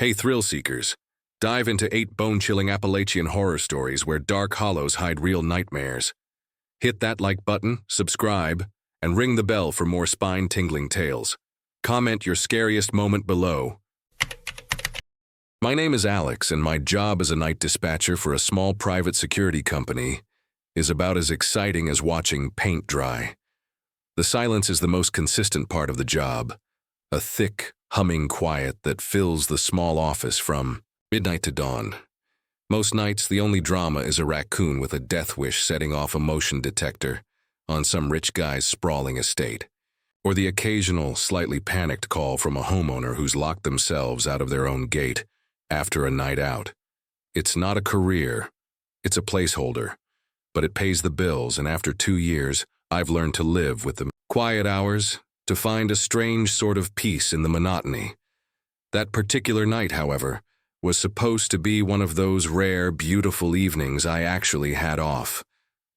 Hey thrill seekers, dive into 8 bone-chilling Appalachian horror stories where dark hollows hide real nightmares. Hit that like button, subscribe, and ring the bell for more spine-tingling tales. Comment your scariest moment below. My name is Alex, and my job as a night dispatcher for a small private security company is about as exciting as watching paint dry. The silence is the most consistent part of the job, a thick, humming quiet that fills the small office from midnight to dawn. Most nights, the only drama is a raccoon with a death wish setting off a motion detector on some rich guy's sprawling estate, or the occasional, slightly panicked call from a homeowner who's locked themselves out of their own gate after a night out. It's not a career, it's a placeholder, but it pays the bills, and after 2 years, I've learned to live with the quiet hours, to find a strange sort of peace in the monotony. That particular night, however, was supposed to be one of those rare, beautiful evenings I actually had off.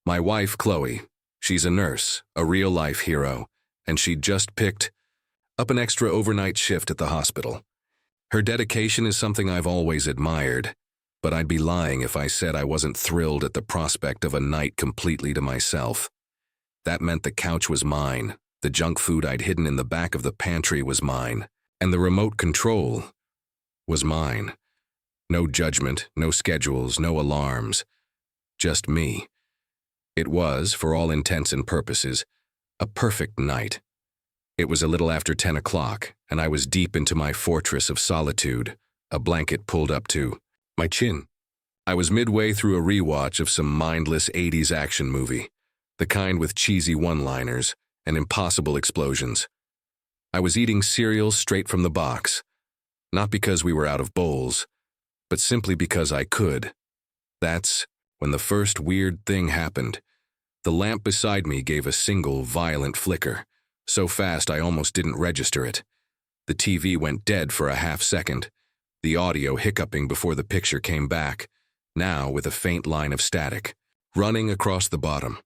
My wife, Chloe, she's a nurse, a real-life hero, and she'd just picked up an extra overnight shift at the hospital. Her dedication is something I've always admired, but I'd be lying if I said I wasn't thrilled at the prospect of a night completely to myself. That meant the couch was mine, the junk food I'd hidden in the back of the pantry was mine, and the remote control was mine. No judgment, no schedules, no alarms, just me. It was, for all intents and purposes, a perfect night. It was a little after 10 o'clock, and I was deep into my fortress of solitude, a blanket pulled up to my chin. I was midway through a rewatch of some mindless 80s action movie, the kind with cheesy one-liners and impossible explosions. I was eating cereal straight from the box, not because we were out of bowls, but simply because I could. That's when the first weird thing happened. The lamp beside me gave a single violent flicker, so fast I almost didn't register it. The TV went dead for a half second, the audio hiccuping before the picture came back, now with a faint line of static running across the bottom.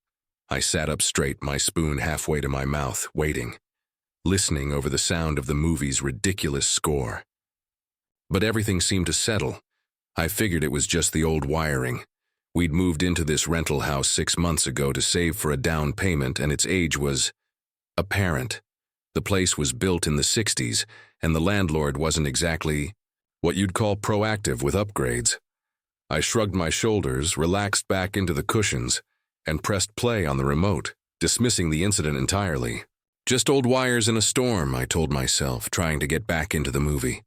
I sat up straight, my spoon halfway to my mouth, waiting, listening over the sound of the movie's ridiculous score. But everything seemed to settle. I figured it was just the old wiring. We'd moved into this rental house 6 months ago to save for a down payment, and its age was apparent. The place was built in the 60s, and the landlord wasn't exactly what you'd call proactive with upgrades. I shrugged my shoulders, relaxed back into the cushions, and pressed play on the remote, dismissing the incident entirely. Just old wires in a storm, I told myself, trying to get back into the movie.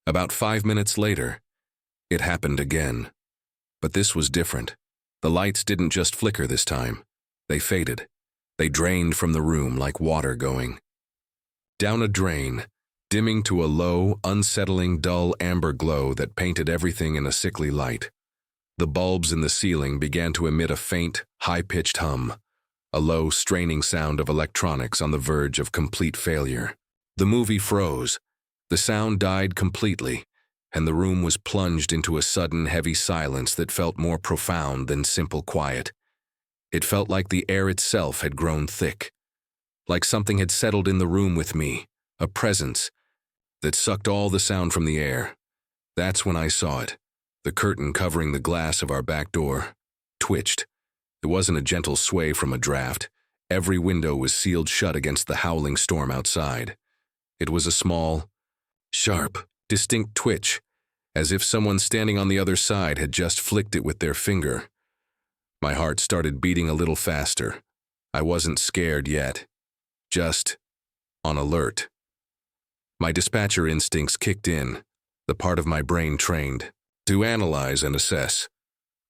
About 5 minutes later, it happened again. But this was different. The lights didn't just flicker this time. They faded. They drained from the room like water going down a drain, dimming to a low, unsettling, dull amber glow that painted everything in a sickly light. The bulbs in the ceiling began to emit a faint, high-pitched hum, a low, straining sound of electronics on the verge of complete failure. The movie froze. The sound died completely, and the room was plunged into a sudden, heavy silence that felt more profound than simple quiet. It felt like the air itself had grown thick, like something had settled in the room with me, a presence that sucked all the sound from the air. That's when I saw it. The curtain covering the glass of our back door twitched. It wasn't a gentle sway from a draft. Every window was sealed shut against the howling storm outside. It was a small, sharp, distinct twitch, as if someone standing on the other side had just flicked it with their finger. My heart started beating a little faster. I wasn't scared yet, just on alert. My dispatcher instincts kicked in, the part of my brain trained to analyze and assess.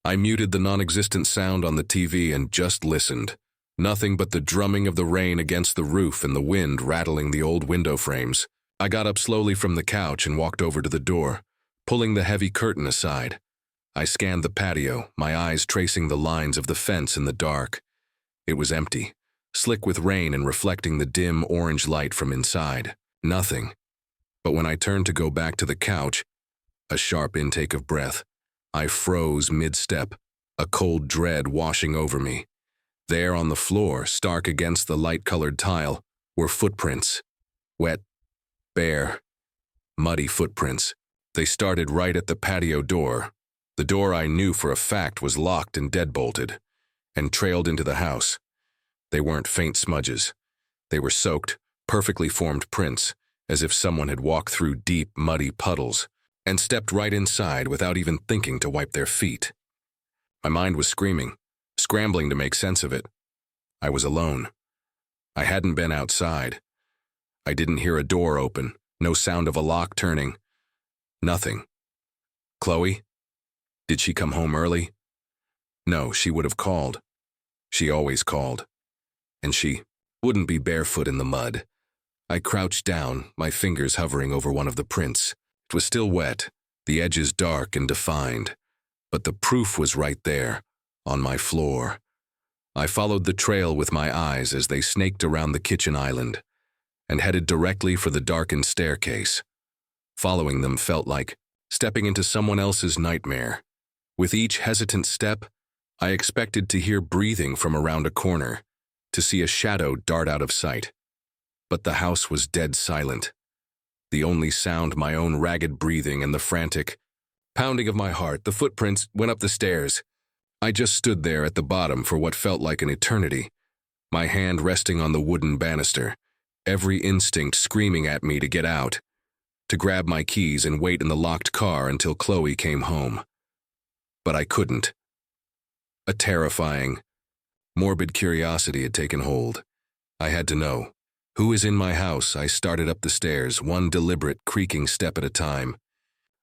I muted the non-existent sound on the TV and just listened. Nothing but the drumming of the rain against the roof and the wind rattling the old window frames. I got up slowly from the couch and walked over to the door, pulling the heavy curtain aside. I scanned the patio, my eyes tracing the lines of the fence in the dark. It was empty, slick with rain and reflecting the dim orange light from inside. Nothing. But when I turned to go back to the couch, a sharp intake of breath. I froze mid-step, a cold dread washing over me. There on the floor, stark against the light-colored tile, were footprints. Wet, bare, muddy footprints. They started right at the patio door, the door I knew for a fact was locked and deadbolted, and trailed into the house. They weren't faint smudges. They were soaked, perfectly formed prints, as if someone had walked through deep, muddy puddles and stepped right inside without even thinking to wipe their feet. My mind was screaming, scrambling to make sense of it. I was alone. I hadn't been outside. I didn't hear a door open, no sound of a lock turning. Nothing. Chloe? Did she come home early? No, she would have called. She always called. And she wouldn't be barefoot in the mud. I crouched down, my fingers hovering over one of the prints. It was still wet, the edges dark and defined, but the proof was right there, on my floor. I followed the trail with my eyes as they snaked around the kitchen island, and headed directly for the darkened staircase. Following them felt like stepping into someone else's nightmare. With each hesitant step, I expected to hear breathing from around a corner, to see a shadow dart out of sight. But the house was dead silent. The only sound my own ragged breathing and the frantic pounding of my heart. The footprints went up the stairs. I just stood there at the bottom for what felt like an eternity, my hand resting on the wooden banister, every instinct screaming at me to get out, to grab my keys and wait in the locked car until Chloe came home. But I couldn't. A terrifying, morbid curiosity had taken hold. I had to know. Who is in my house? I started up the stairs, one deliberate, creaking step at a time.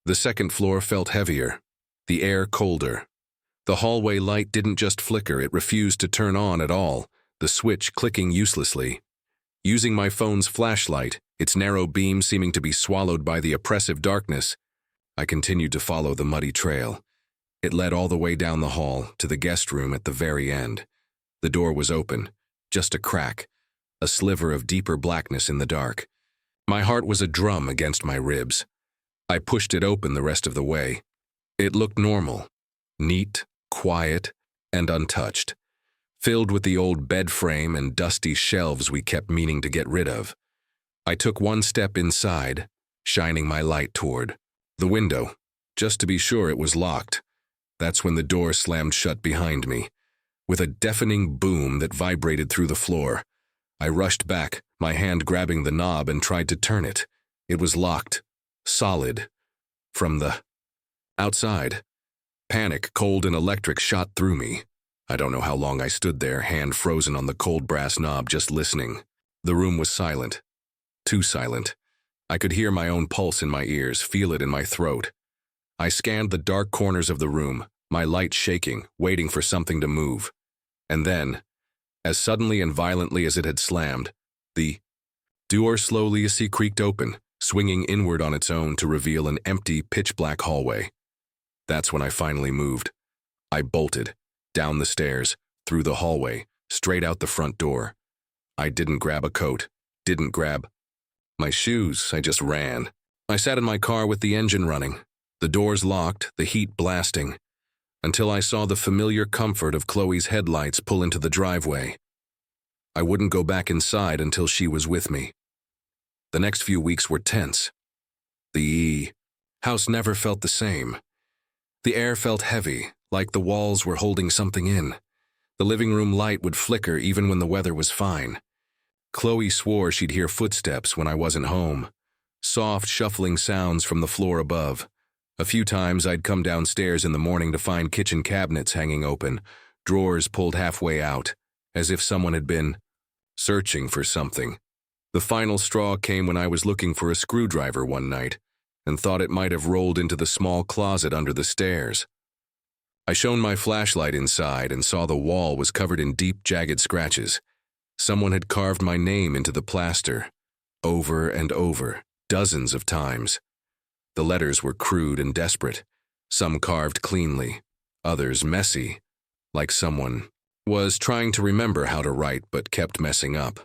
The second floor felt heavier, the air colder. The hallway light didn't just flicker, it refused to turn on at all, the switch clicking uselessly. Using my phone's flashlight, its narrow beam seeming to be swallowed by the oppressive darkness, I continued to follow the muddy trail. It led all the way down the hall to the guest room at the very end. The door was open, just a crack, a sliver of deeper blackness in the dark. My heart was a drum against my ribs. I pushed it open the rest of the way. It looked normal, neat, quiet, and untouched, filled with the old bed frame and dusty shelves we kept meaning to get rid of. I took one step inside, shining my light toward the window, just to be sure it was locked. That's when the door slammed shut behind me, with a deafening boom that vibrated through the floor. I rushed back, my hand grabbing the knob, and tried to turn it. It was locked, solid, from the outside. Panic, cold and electric, shot through me. I don't know how long I stood there, hand frozen on the cold brass knob, just listening. The room was silent. Too silent. I could hear my own pulse in my ears, feel it in my throat. I scanned the dark corners of the room, my light shaking, waiting for something to move. And then, as suddenly and violently as it had slammed, the door slowly creaked open, swinging inward on its own to reveal an empty, pitch-black hallway. That's when I finally moved. I bolted, down the stairs, through the hallway, straight out the front door. I didn't grab a coat, didn't grab my shoes, I just ran. I sat in my car with the engine running, the doors locked, the heat blasting, until I saw the familiar comfort of Chloe's headlights pull into the driveway. I wouldn't go back inside until she was with me. The next few weeks were tense. The house never felt the same. The air felt heavy, like the walls were holding something in. The living room light would flicker even when the weather was fine. Chloe swore she'd hear footsteps when I wasn't home, soft, shuffling sounds from the floor above. A few times I'd come downstairs in the morning to find kitchen cabinets hanging open, drawers pulled halfway out, as if someone had been searching for something. The final straw came when I was looking for a screwdriver one night and thought it might have rolled into the small closet under the stairs. I shone my flashlight inside and saw the wall was covered in deep, jagged scratches. Someone had carved my name into the plaster, over and over, dozens of times. The letters were crude and desperate, some carved cleanly, others messy, like someone was trying to remember how to write but kept messing up.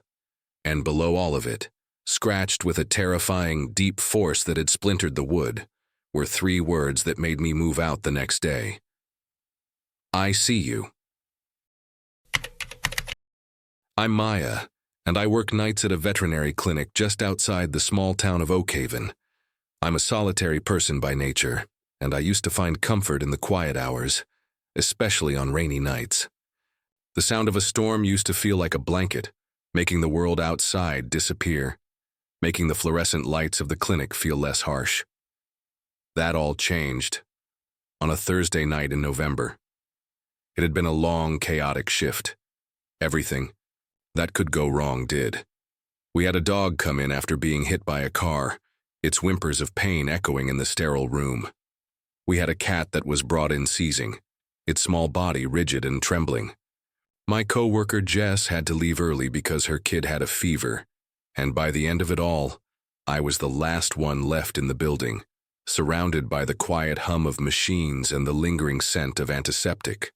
And below all of it, scratched with a terrifying, deep force that had splintered the wood, were 3 words that made me move out the next day. I see you. I'm Maya, and I work nights at a veterinary clinic just outside the small town of Oakhaven. I'm a solitary person by nature, and I used to find comfort in the quiet hours, especially on rainy nights. The sound of a storm used to feel like a blanket, making the world outside disappear, making the fluorescent lights of the clinic feel less harsh. That all changed on a Thursday night in November. It had been a long, chaotic shift. Everything that could go wrong did. We had a dog come in after being hit by a car, its whimpers of pain echoing in the sterile room. We had a cat that was brought in seizing, its small body rigid and trembling. My co-worker Jess had to leave early because her kid had a fever, and by the end of it all, I was the last one left in the building, surrounded by the quiet hum of machines and the lingering scent of antiseptic.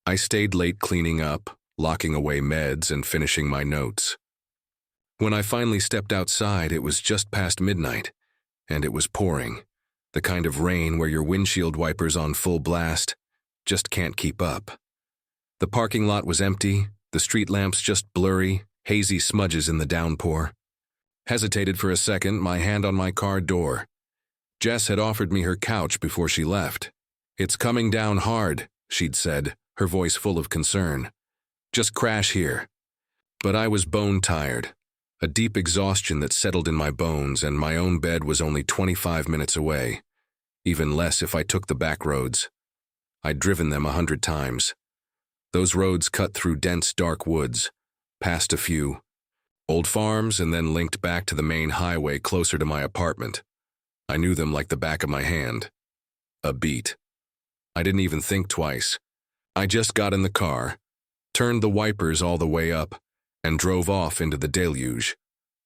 I stayed late cleaning up, locking away meds and finishing my notes. When I finally stepped outside, it was just past midnight, and it was pouring, the kind of rain where your windshield wipers on full blast just can't keep up. The parking lot was empty, the street lamps just blurry, hazy smudges in the downpour. Hesitated for a second, my hand on my car door. Jess had offered me her couch before she left. "It's coming down hard," she'd said, her voice full of concern. "Just crash here." But I was bone-tired, a deep exhaustion that settled in my bones, and my own bed was only 25 minutes away, even less if I took the back roads. I'd driven them 100 times. Those roads cut through dense, dark woods, past a few old farms, and then linked back to the main highway closer to my apartment. I knew them like the back of my hand. A beat. I didn't even think twice. I just got in the car, turned the wipers all the way up, and drove off into the deluge.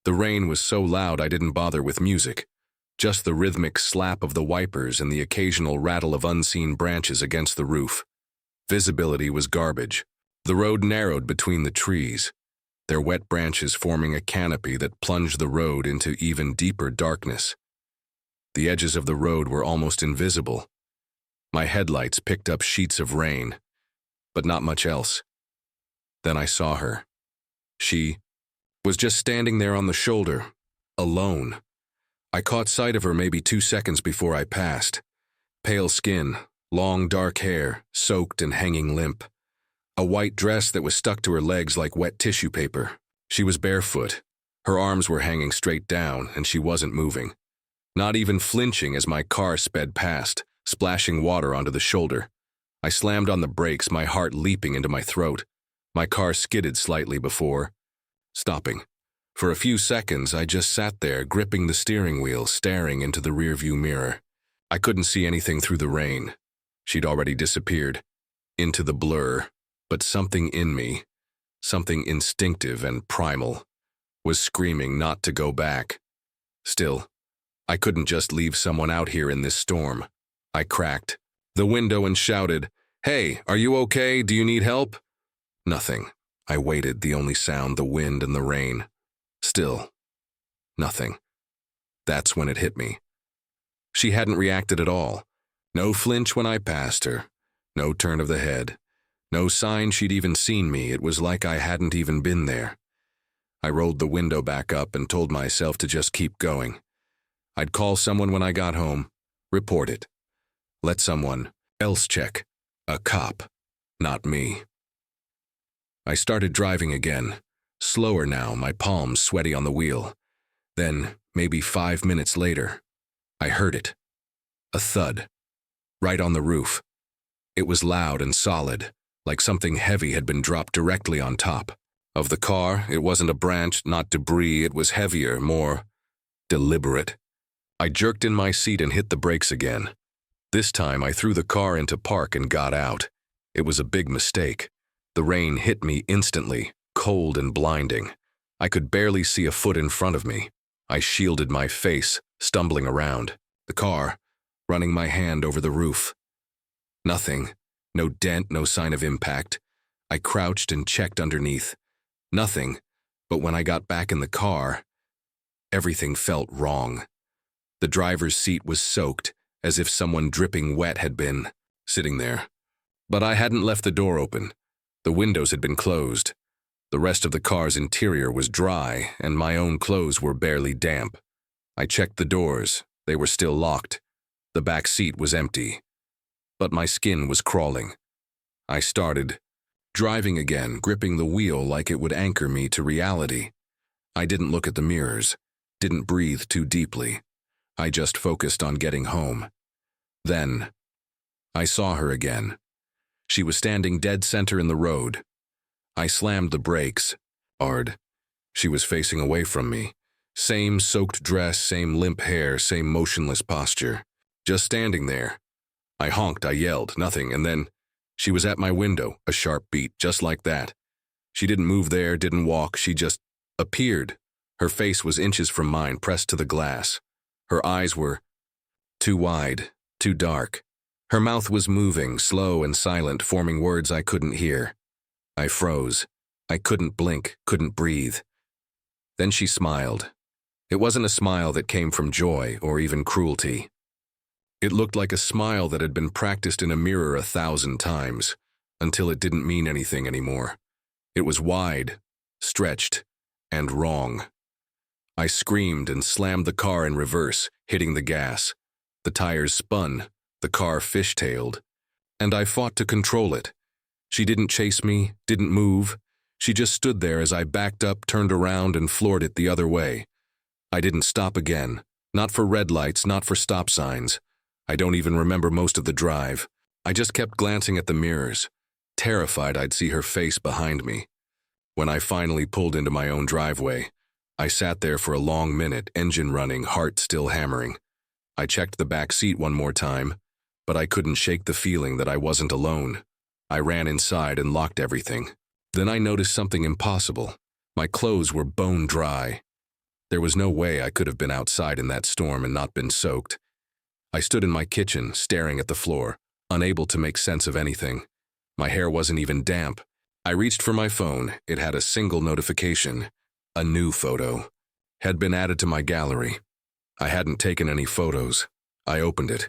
The rain was so loud I didn't bother with music, just the rhythmic slap of the wipers and the occasional rattle of unseen branches against the roof. Visibility was garbage. The road narrowed between the trees, their wet branches forming a canopy that plunged the road into even deeper darkness. The edges of the road were almost invisible. My headlights picked up sheets of rain, but not much else. Then I saw her. She was just standing there on the shoulder, alone. I caught sight of her maybe 2 seconds before I passed. Pale skin, long dark hair, soaked and hanging limp. A white dress that was stuck to her legs like wet tissue paper. She was barefoot. Her arms were hanging straight down, and she wasn't moving. Not even flinching as my car sped past, splashing water onto the shoulder. I slammed on the brakes, my heart leaping into my throat. My car skidded slightly before stopping. For a few seconds, I just sat there, gripping the steering wheel, staring into the rearview mirror. I couldn't see anything through the rain. She'd already disappeared into the blur, but something in me, something instinctive and primal, was screaming not to go back. Still, I couldn't just leave someone out here in this storm. I cracked the window and shouted, "Hey, are you okay? Do you need help?" Nothing. I waited, the only sound, the wind and the rain. Still, nothing. That's when it hit me. She hadn't reacted at all. No flinch when I passed her. No turn of the head. No sign she'd even seen me. It was like I hadn't even been there. I rolled the window back up and told myself to just keep going. I'd call someone when I got home, report it. Let someone else check. A cop, not me. I started driving again, slower now, my palms sweaty on the wheel. Then, maybe 5 minutes later, I heard it. A thud, right on the roof. It was loud and solid, like something heavy had been dropped directly on top. Of the car, it wasn't a branch, not debris, it was heavier, more deliberate. I jerked in my seat and hit the brakes again. This time I threw the car into park and got out. It was a big mistake. The rain hit me instantly, cold and blinding. I could barely see a foot in front of me. I shielded my face, stumbling around. The car, running my hand over the roof. Nothing. No dent, no sign of impact. I crouched and checked underneath. Nothing. But when I got back in the car, everything felt wrong. The driver's seat was soaked, as if someone dripping wet had been sitting there. But I hadn't left the door open. The windows had been closed. The rest of the car's interior was dry, and my own clothes were barely damp. I checked the doors. They were still locked. The back seat was empty. But my skin was crawling. I started driving again, gripping the wheel like it would anchor me to reality. I didn't look at the mirrors, didn't breathe too deeply. I just focused on getting home. Then, I saw her again. She was standing dead center in the road. I slammed the brakes hard. She was facing away from me. Same soaked dress, same limp hair, same motionless posture. Just standing there. I honked, I yelled, nothing, and then she was at my window, a sharp beat, just like that. She didn't move there, didn't walk, she just appeared. Her face was inches from mine, pressed to the glass. Her eyes were too wide, too dark. Her mouth was moving, slow and silent, forming words I couldn't hear. I froze. I couldn't blink, couldn't breathe. Then she smiled. It wasn't a smile that came from joy or even cruelty. It looked like a smile that had been practiced in a mirror 1,000 times, until it didn't mean anything anymore. It was wide, stretched, and wrong. I screamed and slammed the car in reverse, hitting the gas. The tires spun, the car fishtailed, and I fought to control it. She didn't chase me, didn't move. She just stood there as I backed up, turned around, and floored it the other way. I didn't stop again, not for red lights, not for stop signs. I don't even remember most of the drive. I just kept glancing at the mirrors, terrified I'd see her face behind me. When I finally pulled into my own driveway, I sat there for a long minute, engine running, heart still hammering. I checked the back seat one more time, but I couldn't shake the feeling that I wasn't alone. I ran inside and locked everything. Then I noticed something impossible. My clothes were bone dry. There was no way I could have been outside in that storm and not been soaked. I stood in my kitchen, staring at the floor, unable to make sense of anything. My hair wasn't even damp. I reached for my phone. It had a single notification. A new photo had been added to my gallery. I hadn't taken any photos. I opened it.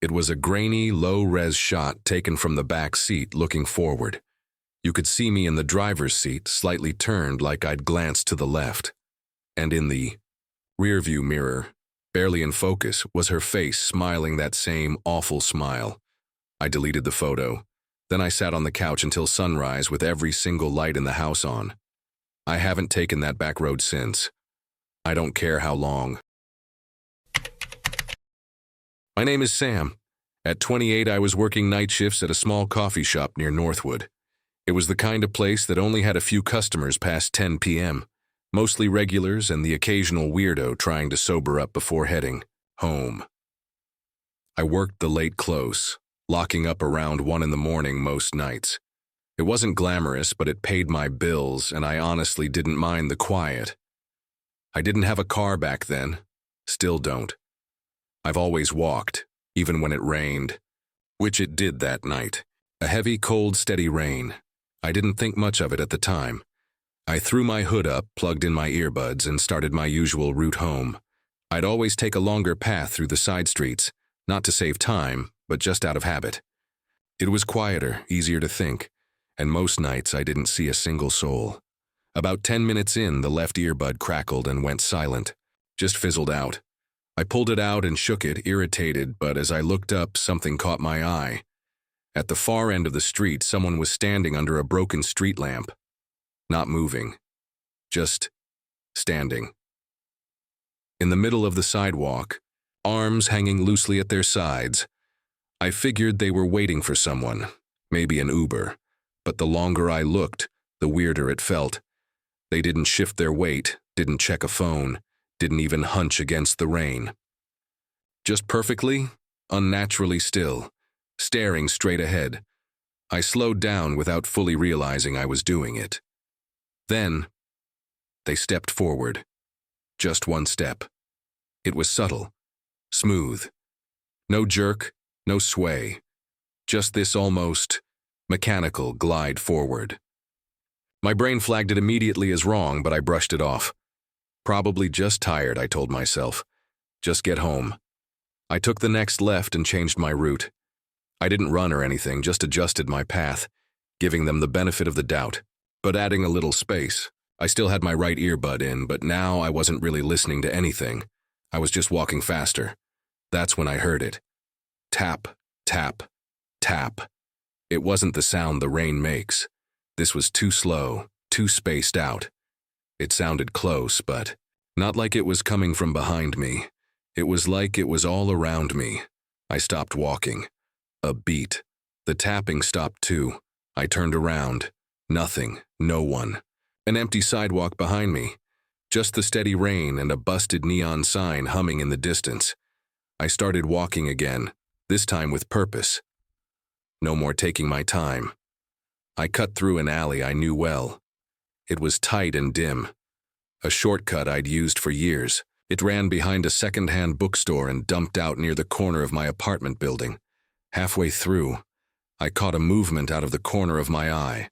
It was a grainy, low-res shot taken from the back seat looking forward. You could see me in the driver's seat, slightly turned like I'd glanced to the left. And in the rearview mirror, barely in focus, was her face smiling that same awful smile. I deleted the photo. Then I sat on the couch until sunrise with every single light in the house on. I haven't taken that back road since. I don't care how long. My name is Sam. At 28, I was working night shifts at a small coffee shop near Northwood. It was the kind of place that only had a few customers past 10 p.m., mostly regulars and the occasional weirdo trying to sober up before heading home. I worked the late close, locking up around 1 in the morning most nights. It wasn't glamorous, but it paid my bills, and I honestly didn't mind the quiet. I didn't have a car back then. Still don't. I've always walked, even when it rained, which it did that night. A heavy, cold, steady rain. I didn't think much of it at the time. I threw my hood up, plugged in my earbuds, and started my usual route home. I'd always take a longer path through the side streets, not to save time, but just out of habit. It was quieter, easier to think, and most nights I didn't see a single soul. About 10 minutes in, the left earbud crackled and went silent, just fizzled out. I pulled it out and shook it, irritated, but as I looked up, something caught my eye. At the far end of the street, someone was standing under a broken street lamp. Not moving. Just standing. In the middle of the sidewalk, arms hanging loosely at their sides. I figured they were waiting for someone, maybe an Uber, but the longer I looked, the weirder it felt. They didn't shift their weight, didn't check a phone, didn't even hunch against the rain. Just perfectly, unnaturally still, staring straight ahead. I slowed down without fully realizing I was doing it. Then, they stepped forward. Just one step. It was subtle, smooth. No jerk, no sway. Just this almost mechanical glide forward. My brain flagged it immediately as wrong, but I brushed it off. Probably just tired, I told myself. Just get home. I took the next left and changed my route. I didn't run or anything, just adjusted my path, giving them the benefit of the doubt, but adding a little space. I still had my right earbud in, but now I wasn't really listening to anything. I was just walking faster, That's when I heard it. Tap, tap, tap. It wasn't the sound the rain makes. This was too slow, too spaced out. It sounded close, but not like it was coming from behind me. It was like it was all around me. I stopped walking. A beat. The tapping stopped too. I turned around. Nothing. No one. An empty sidewalk behind me. Just the steady rain and a busted neon sign humming in the distance. I started walking again, this time with purpose. No more taking my time. I cut through an alley I knew well. It was tight and dim. A shortcut I'd used for years. It ran behind a second-hand bookstore and dumped out near the corner of my apartment building. Halfway through, I caught a movement out of the corner of my eye.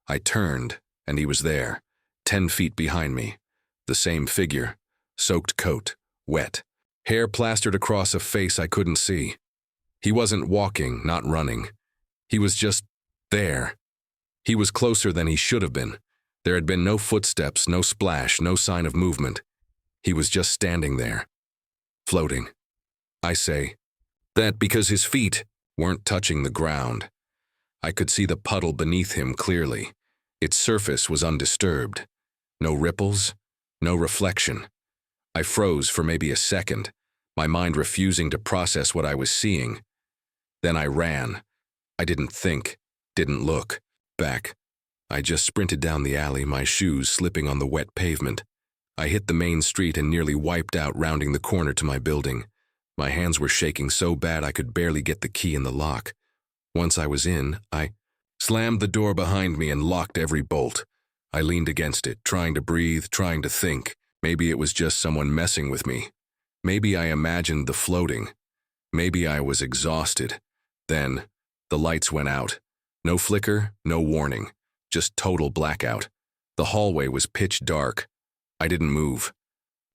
I turned, and he was there, 10 feet behind me. The same figure, soaked coat, wet, hair plastered across a face I couldn't see. He wasn't walking, not running. He was just there. He was closer than he should have been. There had been no footsteps, no splash, no sign of movement. He was just standing there, floating. I say that because his feet weren't touching the ground. I could see the puddle beneath him clearly. Its surface was undisturbed. No ripples, no reflection. I froze for maybe a second, my mind refusing to process what I was seeing. Then I ran. I didn't think, didn't look back. I just sprinted down the alley, my shoes slipping on the wet pavement. I hit the main street and nearly wiped out rounding the corner to my building. My hands were shaking so bad I could barely get the key in the lock. Once I was in, I slammed the door behind me and locked every bolt. I leaned against it, trying to breathe, trying to think. Maybe it was just someone messing with me. Maybe I imagined the floating. Maybe I was exhausted. Then, the lights went out. No flicker, no warning. Just total blackout. The hallway was pitch dark. I didn't move.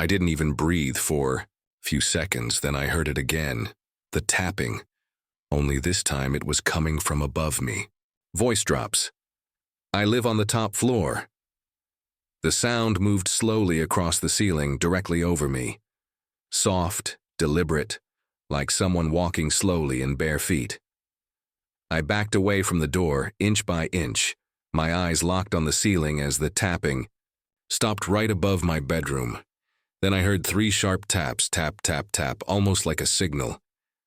I didn't even breathe for a few seconds. Then I heard it again. The tapping. Only this time it was coming from above me. Voice drops. I live on the top floor. The sound moved slowly across the ceiling directly over me. Soft, deliberate, like someone walking slowly in bare feet. I backed away from the door, inch by inch, my eyes locked on the ceiling as the tapping stopped right above my bedroom. Then I heard 3 sharp taps, tap, tap, tap, almost like a signal.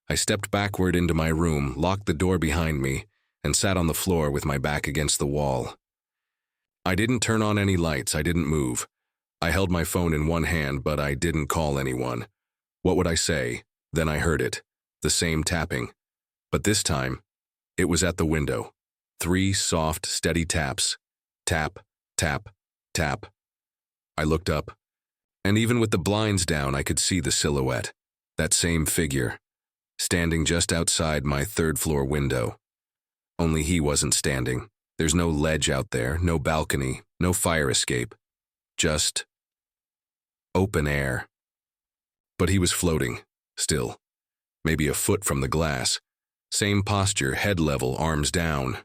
I stepped backward into my room, locked the door behind me, and sat on the floor with my back against the wall. I didn't turn on any lights, I didn't move. I held my phone in one hand, but I didn't call anyone. What would I say? Then I heard it, the same tapping. But this time, it was at the window. 3 soft, steady taps. Tap, tap, tap. I looked up, and even with the blinds down, I could see the silhouette, that same figure, standing just outside my 3rd-floor window. Only he wasn't standing. There's no ledge out there, no balcony, no fire escape. Just open air. But he was floating, still, maybe a foot from the glass. Same posture, head level, arms down.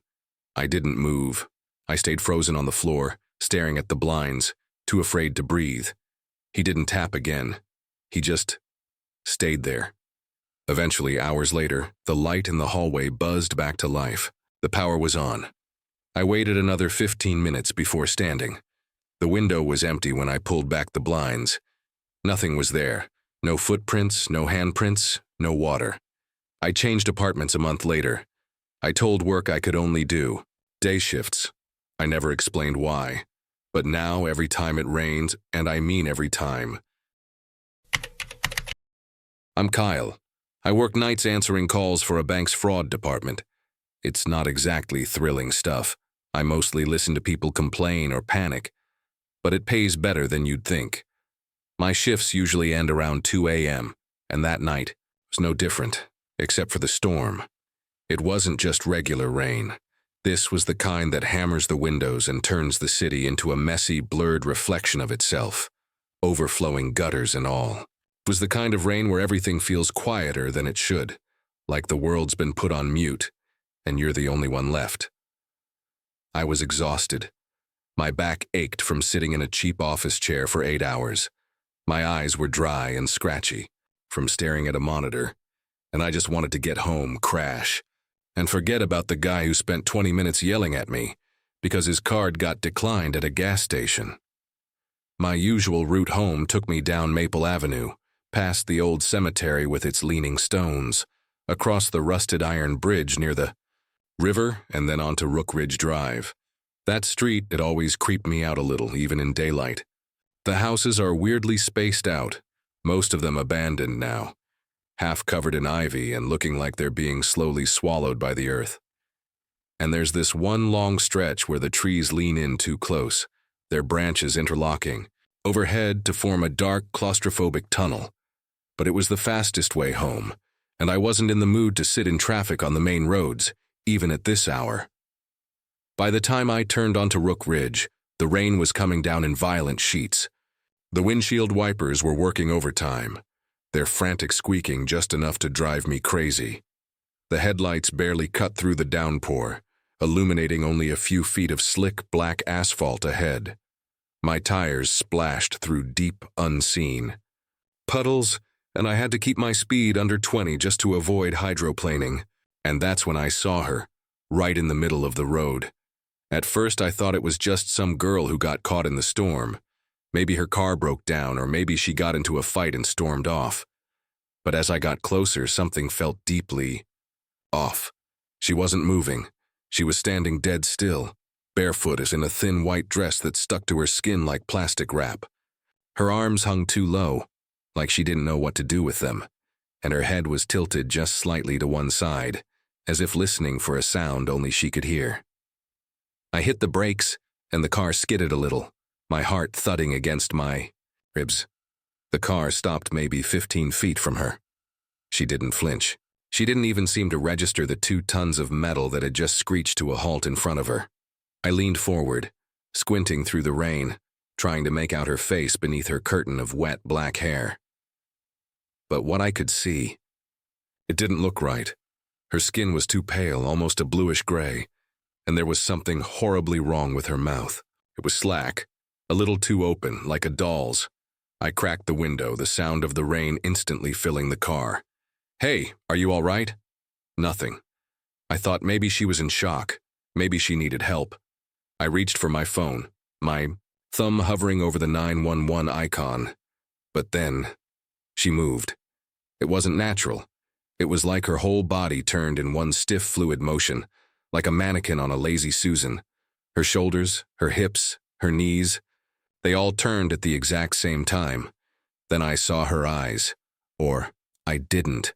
I didn't move. I stayed frozen on the floor, staring at the blinds, too afraid to breathe. He didn't tap again. He just stayed there. Eventually, hours later, the light in the hallway buzzed back to life. The power was on. I waited another 15 minutes before standing. The window was empty when I pulled back the blinds. Nothing was there. No footprints, no handprints, no water. I changed apartments a month later. I told work I could only do day shifts. I never explained why. But now, every time it rains, and I mean every time. I'm Kyle. I work nights answering calls for a bank's fraud department. It's not exactly thrilling stuff. I mostly listen to people complain or panic, but it pays better than you'd think. My shifts usually end around 2 a.m., and that night was no different, except for the storm. It wasn't just regular rain. This was the kind that hammers the windows and turns the city into a messy, blurred reflection of itself, overflowing gutters and all. It was the kind of rain where everything feels quieter than it should, like the world's been put on mute, and you're the only one left. I was exhausted. My back ached from sitting in a cheap office chair for 8 hours. My eyes were dry and scratchy. from staring at a monitor, and I just wanted to get home, crash, and forget about the guy who spent 20 minutes yelling at me because his card got declined at a gas station. My usual route home took me down Maple Avenue, past the old cemetery with its leaning stones, across the rusted iron bridge near the river, and then onto Rook Ridge Drive. That street had always creeped me out a little, even in daylight. The houses are weirdly spaced out, most of them abandoned now, half covered in ivy and looking like they're being slowly swallowed by the earth. And there's this one long stretch where the trees lean in too close, their branches interlocking, overhead to form a dark, claustrophobic tunnel. But it was the fastest way home, and I wasn't in the mood to sit in traffic on the main roads, even at this hour. By the time I turned onto Rook Ridge, the rain was coming down in violent sheets. The windshield wipers were working overtime, their frantic squeaking just enough to drive me crazy. The headlights barely cut through the downpour, illuminating only a few feet of slick black asphalt ahead. My tires splashed through deep unseen puddles, and I had to keep my speed under 20 just to avoid hydroplaning. And that's when I saw her, right in the middle of the road. At first I thought it was just some girl who got caught in the storm. Maybe her car broke down, or maybe she got into a fight and stormed off. But as I got closer, something felt deeply off. She wasn't moving. She was standing dead still, barefoot as in a thin white dress that stuck to her skin like plastic wrap. Her arms hung too low, like she didn't know what to do with them, and her head was tilted just slightly to one side, as if listening for a sound only she could hear. I hit the brakes, and the car skidded a little, my heart thudding against my ribs. The car stopped maybe 15 feet from her. She didn't flinch. She didn't even seem to register the 2 tons of metal that had just screeched to a halt in front of her. I leaned forward, squinting through the rain, trying to make out her face beneath her curtain of wet black hair. But what I could see, it didn't look right. Her skin was too pale, almost a bluish gray, and there was something horribly wrong with her mouth. It was slack, a little too open, like a doll's. I cracked the window, the sound of the rain instantly filling the car. "Hey, are you all right?" Nothing. I thought maybe she was in shock. Maybe she needed help. I reached for my phone, my thumb hovering over the 911 icon. But then, she moved. It wasn't natural. It was like her whole body turned in one stiff, fluid motion, like a mannequin on a lazy Susan. Her shoulders, her hips, her knees, they all turned at the exact same time. Then I saw her eyes. Or I didn't,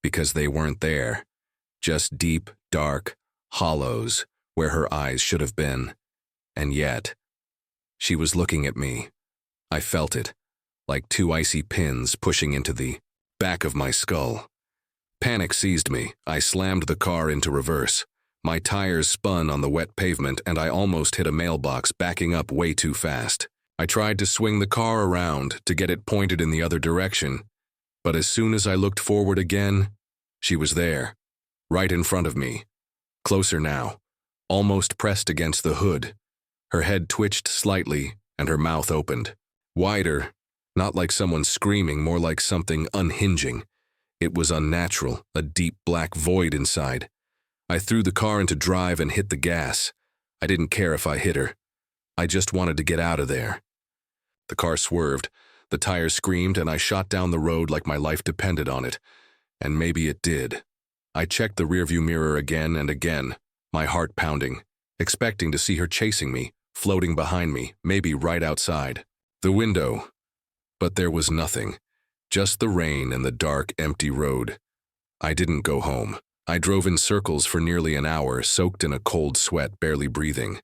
because they weren't there. Just deep, dark hollows where her eyes should have been. And yet, she was looking at me. I felt it, like 2 icy pins pushing into the back of my skull. Panic seized me. I slammed the car into reverse. My tires spun on the wet pavement, and I almost hit a mailbox, backing up way too fast. I tried to swing the car around to get it pointed in the other direction, but as soon as I looked forward again, she was there, right in front of me. Closer now, almost pressed against the hood. Her head twitched slightly, and her mouth opened. Wider, not like someone screaming, more like something unhinging. It was unnatural, a deep black void inside. I threw the car into drive and hit the gas. I didn't care if I hit her. I just wanted to get out of there. The car swerved, the tires screamed, and I shot down the road like my life depended on it. And maybe it did. I checked the rearview mirror again and again, my heart pounding, expecting to see her chasing me, floating behind me, maybe right outside the window. But there was nothing, just the rain and the dark, empty road. I didn't go home. I drove in circles for nearly an hour, soaked in a cold sweat, barely breathing.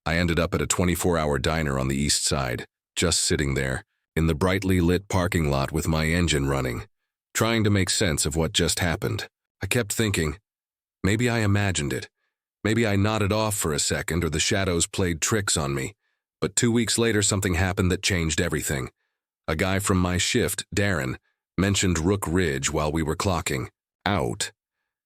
I ended up at a 24-hour diner on the east side, just sitting there, in the brightly lit parking lot with my engine running, trying to make sense of what just happened. I kept thinking, maybe I imagined it. Maybe I nodded off for a second, or the shadows played tricks on me. But 2 weeks later, something happened that changed everything. A guy from my shift, Darren, mentioned Rook Ridge while we were clocking out.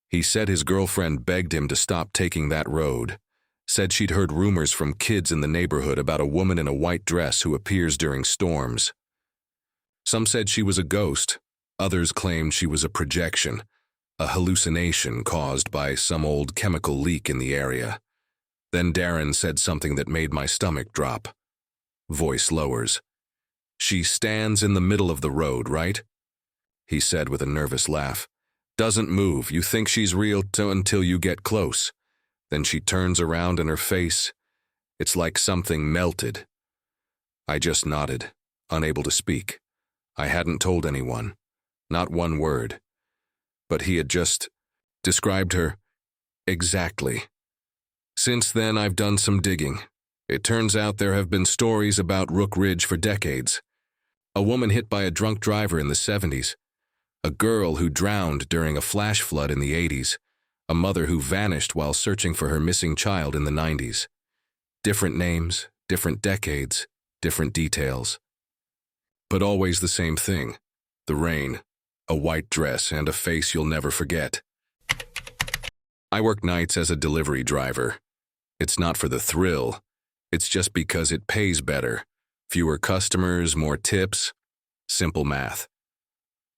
He said his girlfriend begged him to stop taking that road. Said she'd heard rumors from kids in the neighborhood about a woman in a white dress who appears during storms. Some said she was a ghost. Others claimed she was a projection, a hallucination caused by some old chemical leak in the area. Then Darren said something that made my stomach drop. Voice lowers. "She stands in the middle of the road, right?" He said with a nervous laugh. "Doesn't move. You think she's real until you get close. Then she turns around and her face, it's like something melted." I just nodded, unable to speak. I hadn't told anyone. Not one word. But he had just described her exactly. Since then, I've done some digging. It turns out there have been stories about Rook Ridge for decades. A woman hit by a drunk driver in the 70s. A girl who drowned during a flash flood in the 80s. A mother who vanished while searching for her missing child in the 90s. Different names, different decades, different details. But always the same thing. The rain, a white dress, and a face you'll never forget. I work nights as a delivery driver. It's not for the thrill. It's just because it pays better. Fewer customers, more tips. Simple math.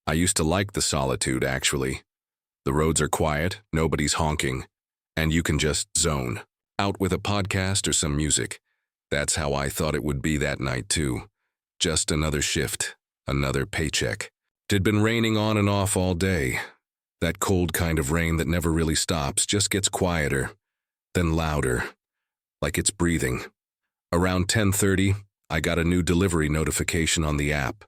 I used to like the solitude, actually. The roads are quiet, nobody's honking, and you can just zone. Out with a podcast or some music. That's how I thought it would be that night, too. Just another shift, another paycheck. It had been raining on and off all day. That cold kind of rain that never really stops, just gets quieter, then louder, like it's breathing. Around 10:30, I got a new delivery notification on the app.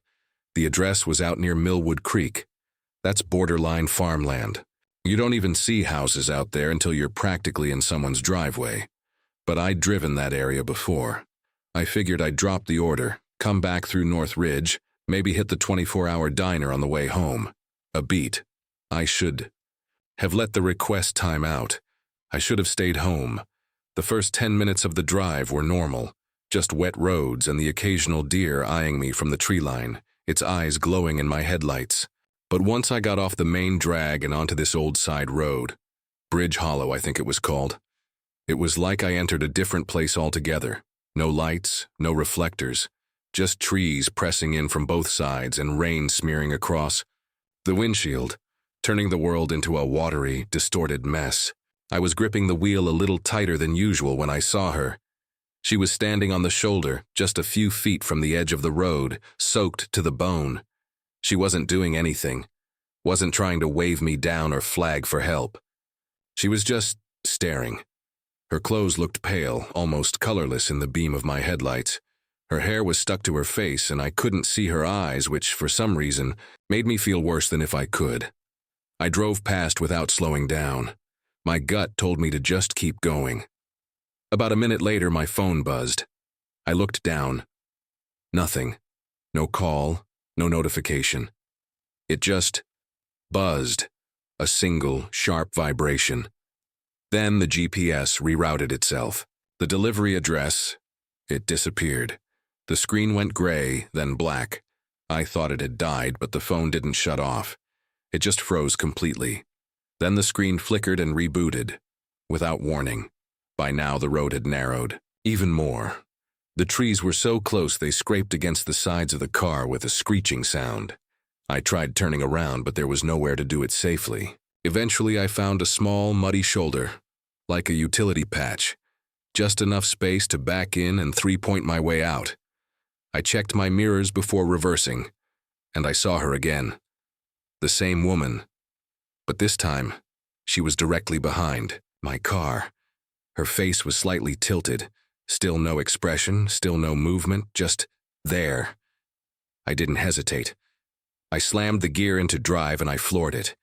The address was out near Millwood Creek. That's borderline farmland. You don't even see houses out there until you're practically in someone's driveway. But I'd driven that area before. I figured I'd drop the order, come back through North Ridge, maybe hit the 24-hour diner on the way home. A beat. I should have let the request time out. I should have stayed home. The first 10 minutes of the drive were normal, just wet roads and the occasional deer eyeing me from the tree line, its eyes glowing in my headlights. But once I got off the main drag and onto this old side road, Bridge Hollow I think it was called, it was like I entered a different place altogether. No lights, no reflectors, just trees pressing in from both sides and rain smearing across the windshield, turning the world into a watery, distorted mess. I was gripping the wheel a little tighter than usual when I saw her. She was standing on the shoulder, just a few feet from the edge of the road, soaked to the bone. She wasn't doing anything, wasn't trying to wave me down or flag for help. She was just staring. Her clothes looked pale, almost colorless in the beam of my headlights. Her hair was stuck to her face and I couldn't see her eyes, which, for some reason, made me feel worse than if I could. I drove past without slowing down. My gut told me to just keep going. About a minute later, my phone buzzed. I looked down. Nothing. No call, no notification. It just buzzed, a single, sharp vibration. Then the GPS rerouted itself. The delivery address, it disappeared. The screen went gray, then black. I thought it had died, but the phone didn't shut off. It just froze completely. Then the screen flickered and rebooted, without warning. By now the road had narrowed. Even more. The trees were so close they scraped against the sides of the car with a screeching sound. I tried turning around, but there was nowhere to do it safely. Eventually I found a small, muddy shoulder, like a utility patch. Just enough space to back in and three-point my way out. I checked my mirrors before reversing, and I saw her again. The same woman. But this time, she was directly behind my car. Her face was slightly tilted. Still no expression, still no movement, just there. I didn't hesitate. I slammed the gear into drive and I floored it.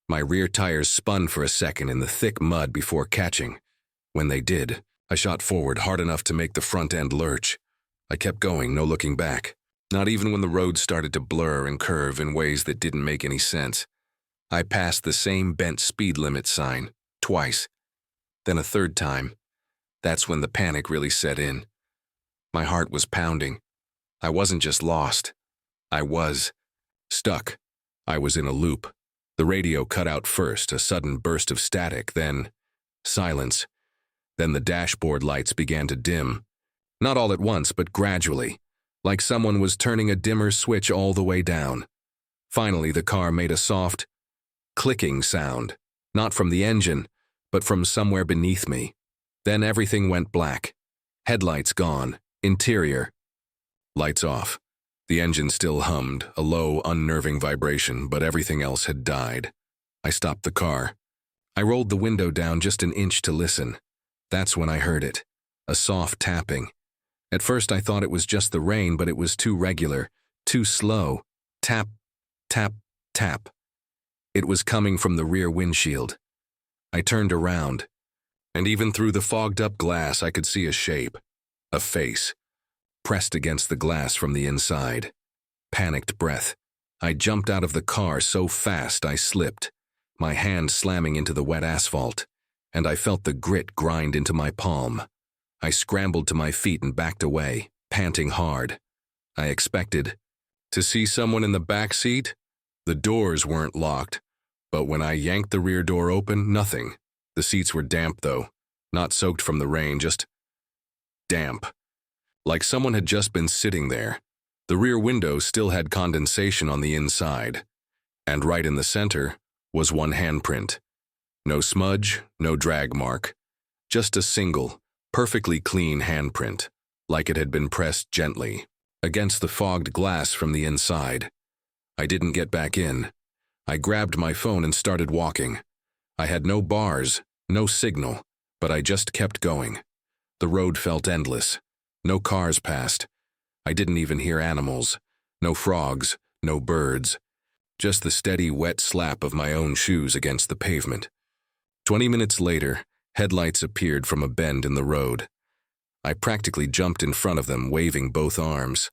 My rear tires spun for a second in the thick mud before catching. When they did, I shot forward hard enough to make the front end lurch. I kept going, no looking back. Not even when the road started to blur and curve in ways that didn't make any sense. I passed the same bent speed limit sign, twice. Then a third time. That's when the panic really set in. My heart was pounding. I wasn't just lost. I was stuck. I was in a loop. The radio cut out first, a sudden burst of static, then silence. Then the dashboard lights began to dim. Not all at once, but gradually, like someone was turning a dimmer switch all the way down. Finally, the car made a soft, clicking sound, not from the engine, but from somewhere beneath me. Then everything went black. Headlights gone, interior, lights off. The engine still hummed, a low, unnerving vibration, but everything else had died. I stopped the car. I rolled the window down just an inch to listen. That's when I heard it, a soft tapping. At first I thought it was just the rain, but it was too regular, too slow. Tap, tap, tap. It was coming from the rear windshield. I turned around, and even through the fogged-up glass I could see a shape, a face, pressed against the glass from the inside. Panicked breath. I jumped out of the car so fast I slipped, my hand slamming into the wet asphalt, and I felt the grit grind into my palm. I scrambled to my feet and backed away, panting hard. I expected to see someone in the back seat. The doors weren't locked, but when I yanked the rear door open, nothing. The seats were damp, though, not soaked from the rain, just damp. Like someone had just been sitting there. The rear window still had condensation on the inside, and right in the center was one handprint. No smudge, no drag mark, just a single, perfectly clean handprint, like it had been pressed gently against the fogged glass from the inside. I didn't get back in. I grabbed my phone and started walking. I had no bars, no signal, but I just kept going. The road felt endless. No cars passed. I didn't even hear animals. No frogs, no birds. Just the steady, wet slap of my own shoes against the pavement. 20 minutes later, headlights appeared from a bend in the road. I practically jumped in front of them, waving both arms.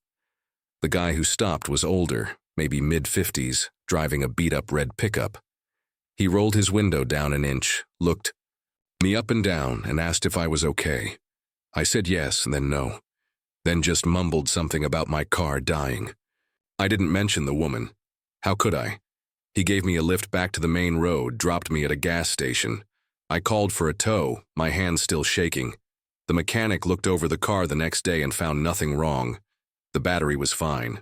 The guy who stopped was older, maybe mid-50s, driving a beat-up red pickup. He rolled his window down an inch, looked me up and down, and asked if I was okay. I said yes and then no, then just mumbled something about my car dying. I didn't mention the woman. How could I? He gave me a lift back to the main road, dropped me at a gas station. I called for a tow, my hands still shaking. The mechanic looked over the car the next day and found nothing wrong. The battery was fine.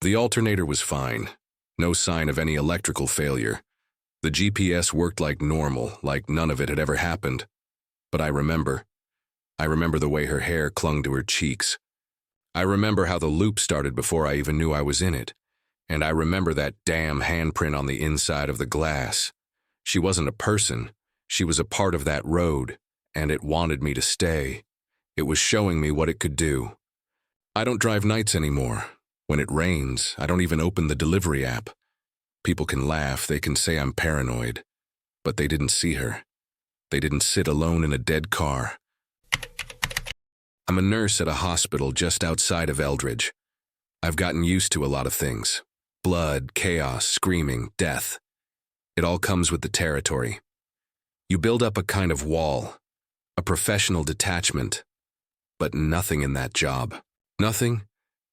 The alternator was fine. No sign of any electrical failure. The GPS worked like normal, like none of it had ever happened. But I remember the way her hair clung to her cheeks. I remember how the loop started before I even knew I was in it. And I remember that damn handprint on the inside of the glass. She wasn't a person. She was a part of that road, and it wanted me to stay. It was showing me what it could do. I don't drive nights anymore. When it rains, I don't even open the delivery app. People can laugh, they can say I'm paranoid. But they didn't see her. They didn't sit alone in a dead car. I'm a nurse at a hospital just outside of Eldridge. I've gotten used to a lot of things. Blood, chaos, screaming, death. It all comes with the territory. You build up a kind of wall, a professional detachment, but nothing in that job. Nothing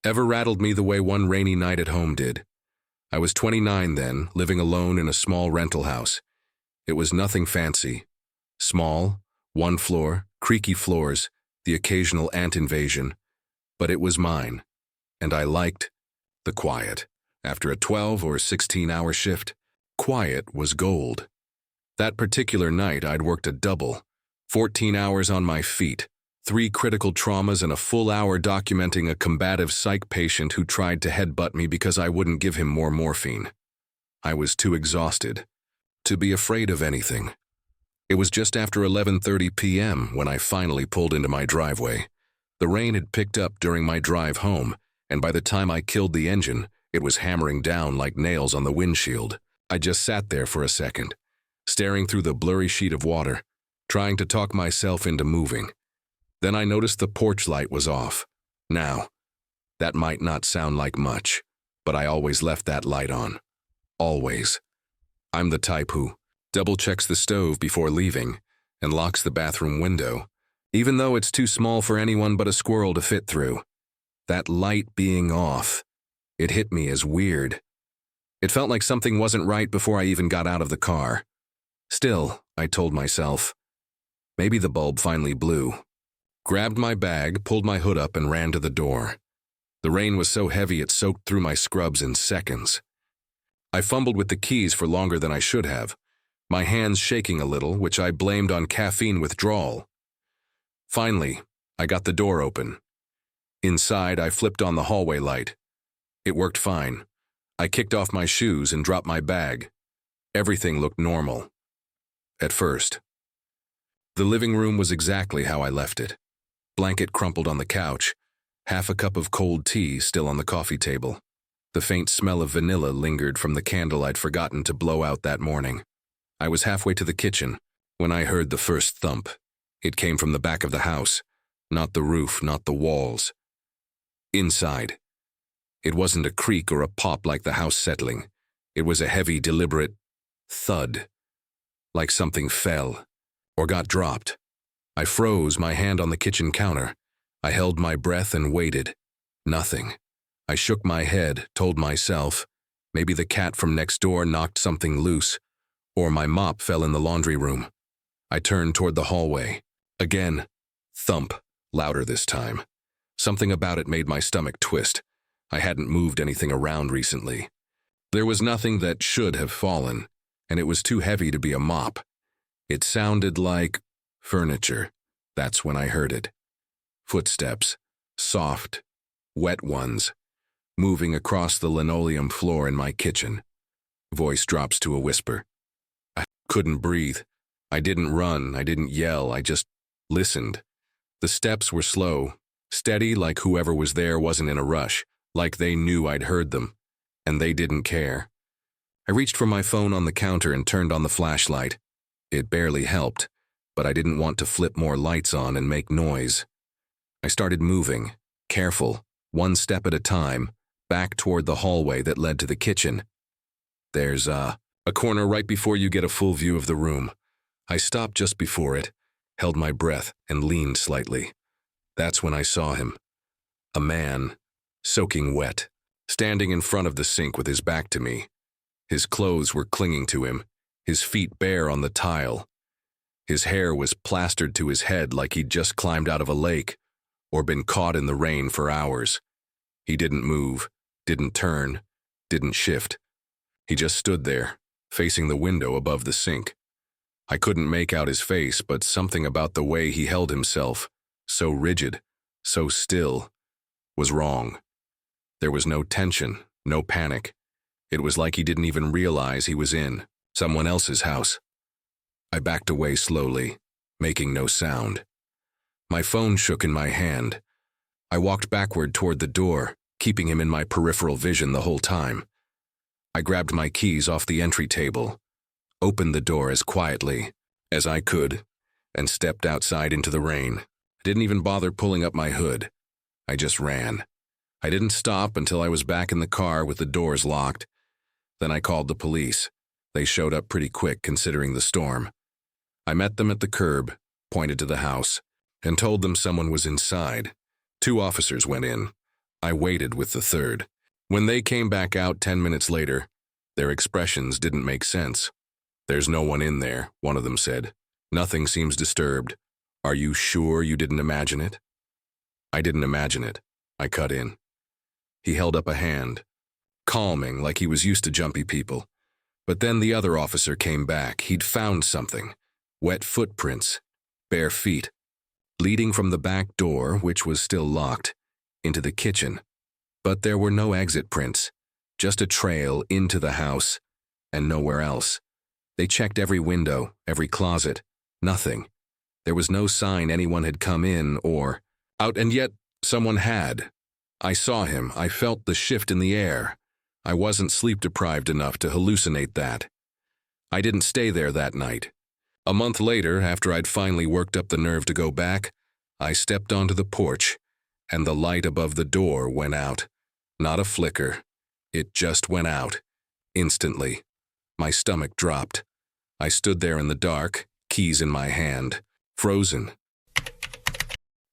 ever rattled me the way one rainy night at home did. I was 29 then, living alone in a small rental house. It was nothing fancy. Small, one floor, creaky floors, the occasional ant invasion, but it was mine, and I liked the quiet. After a 12 or 16-hour shift, quiet was gold. That particular night, I'd worked a double, 14 hours on my feet, 3 critical traumas and a full hour documenting a combative psych patient who tried to headbutt me because I wouldn't give him more morphine. I was too exhausted to be afraid of anything. It was just after 11:30 p.m. when I finally pulled into my driveway. The rain had picked up during my drive home, and by the time I killed the engine, it was hammering down like nails on the windshield. I just sat there for a second, staring through the blurry sheet of water, trying to talk myself into moving. Then I noticed the porch light was off. Now, that might not sound like much, but I always left that light on. Always. I'm the type who double-checks the stove before leaving and locks the bathroom window, even though it's too small for anyone but a squirrel to fit through. That light being off, it hit me as weird. It felt like something wasn't right before I even got out of the car. Still, I told myself, maybe the bulb finally blew. Grabbed my bag, pulled my hood up, and ran to the door. The rain was so heavy it soaked through my scrubs in seconds. I fumbled with the keys for longer than I should have, my hands shaking a little, which I blamed on caffeine withdrawal. Finally, I got the door open. Inside, I flipped on the hallway light. It worked fine. I kicked off my shoes and dropped my bag. Everything looked normal. At first. The living room was exactly how I left it. Blanket crumpled on the couch, half a cup of cold tea still on the coffee table. The faint smell of vanilla lingered from the candle I'd forgotten to blow out that morning. I was halfway to the kitchen when I heard the first thump. It came from the back of the house, not the roof, not the walls. Inside. It wasn't a creak or a pop like the house settling. It was a heavy, deliberate thud, like something fell or got dropped. I froze, my hand on the kitchen counter. I held my breath and waited. Nothing. I shook my head, told myself, maybe the cat from next door knocked something loose, or my mop fell in the laundry room. I turned toward the hallway. Again, thump, louder this time. Something about it made my stomach twist. I hadn't moved anything around recently. There was nothing that should have fallen, and it was too heavy to be a mop. It sounded like furniture. That's when I heard it. Footsteps, soft, wet ones, moving across the linoleum floor in my kitchen. Voice drops to a whisper. I couldn't breathe. I didn't run, I didn't yell, I just listened. The steps were slow, steady, like whoever was there wasn't in a rush, like they knew I'd heard them, and they didn't care. I reached for my phone on the counter and turned on the flashlight. It barely helped, but I didn't want to flip more lights on and make noise. I started moving, careful, one step at a time, back toward the hallway that led to the kitchen. There's a corner right before you get a full view of the room. I stopped just before it, held my breath, and leaned slightly. That's when I saw him. A man, soaking wet, standing in front of the sink with his back to me. His clothes were clinging to him, his feet bare on the tile. His hair was plastered to his head like he'd just climbed out of a lake or been caught in the rain for hours. He didn't move, didn't turn, didn't shift. He just stood there, facing the window above the sink. I couldn't make out his face, but something about the way he held himself, so rigid, so still, was wrong. There was no tension, no panic. It was like he didn't even realize he was in someone else's house. I backed away slowly, making no sound. My phone shook in my hand. I walked backward toward the door, keeping him in my peripheral vision the whole time. I grabbed my keys off the entry table, opened the door as quietly as I could, and stepped outside into the rain. I didn't even bother pulling up my hood. I just ran. I didn't stop until I was back in the car with the doors locked. Then I called the police. They showed up pretty quick considering the storm. I met them at the curb, pointed to the house, and told them someone was inside. 2 officers went in. I waited with the 3rd. When they came back out 10 minutes later, their expressions didn't make sense. "There's no one in there," one of them said. "Nothing seems disturbed. Are you sure you didn't imagine it?" I didn't imagine it. I cut in. He held up a hand, calming like he was used to jumpy people. But then the other officer came back. He'd found something. Wet footprints, bare feet, leading from the back door, which was still locked, into the kitchen. But there were no exit prints, just a trail into the house and nowhere else. They checked every window, every closet. Nothing. There was no sign anyone had come in or out, and yet someone had. I saw him. I felt the shift in the air. I wasn't sleep-deprived enough to hallucinate that. I didn't stay there that night. A month later, after I'd finally worked up the nerve to go back, I stepped onto the porch, and the light above the door went out. Not a flicker. It just went out. Instantly. My stomach dropped. I stood there in the dark, keys in my hand, frozen.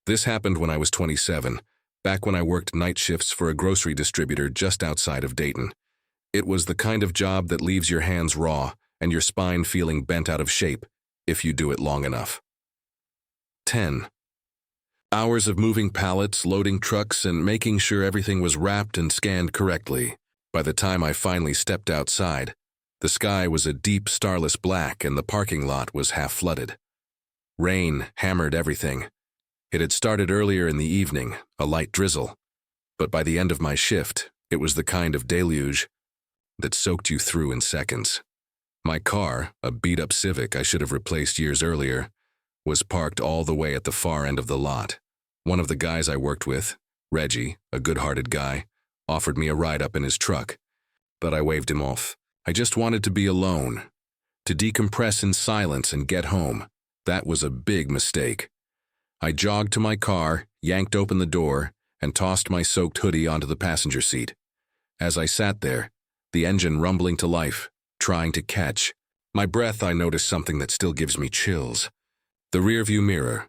This happened when I was 27, back when I worked night shifts for a grocery distributor just outside of Dayton. It was the kind of job that leaves your hands raw and your spine feeling bent out of shape if you do it long enough. 10. Hours of moving pallets, loading trucks, and making sure everything was wrapped and scanned correctly. By the time I finally stepped outside, the sky was a deep starless black and the parking lot was half flooded. Rain hammered everything. It had started earlier in the evening, a light drizzle, but by the end of my shift, it was the kind of deluge that soaked you through in seconds. My car, a beat-up Civic I should have replaced years earlier, was parked all the way at the far end of the lot. One of the guys I worked with, Reggie, a good-hearted guy, offered me a ride up in his truck, but I waved him off. I just wanted to be alone, to decompress in silence and get home. That was a big mistake. I jogged to my car, yanked open the door, and tossed my soaked hoodie onto the passenger seat. As I sat there, the engine rumbling to life, trying to catch my breath, I noticed something that still gives me chills. The rearview mirror.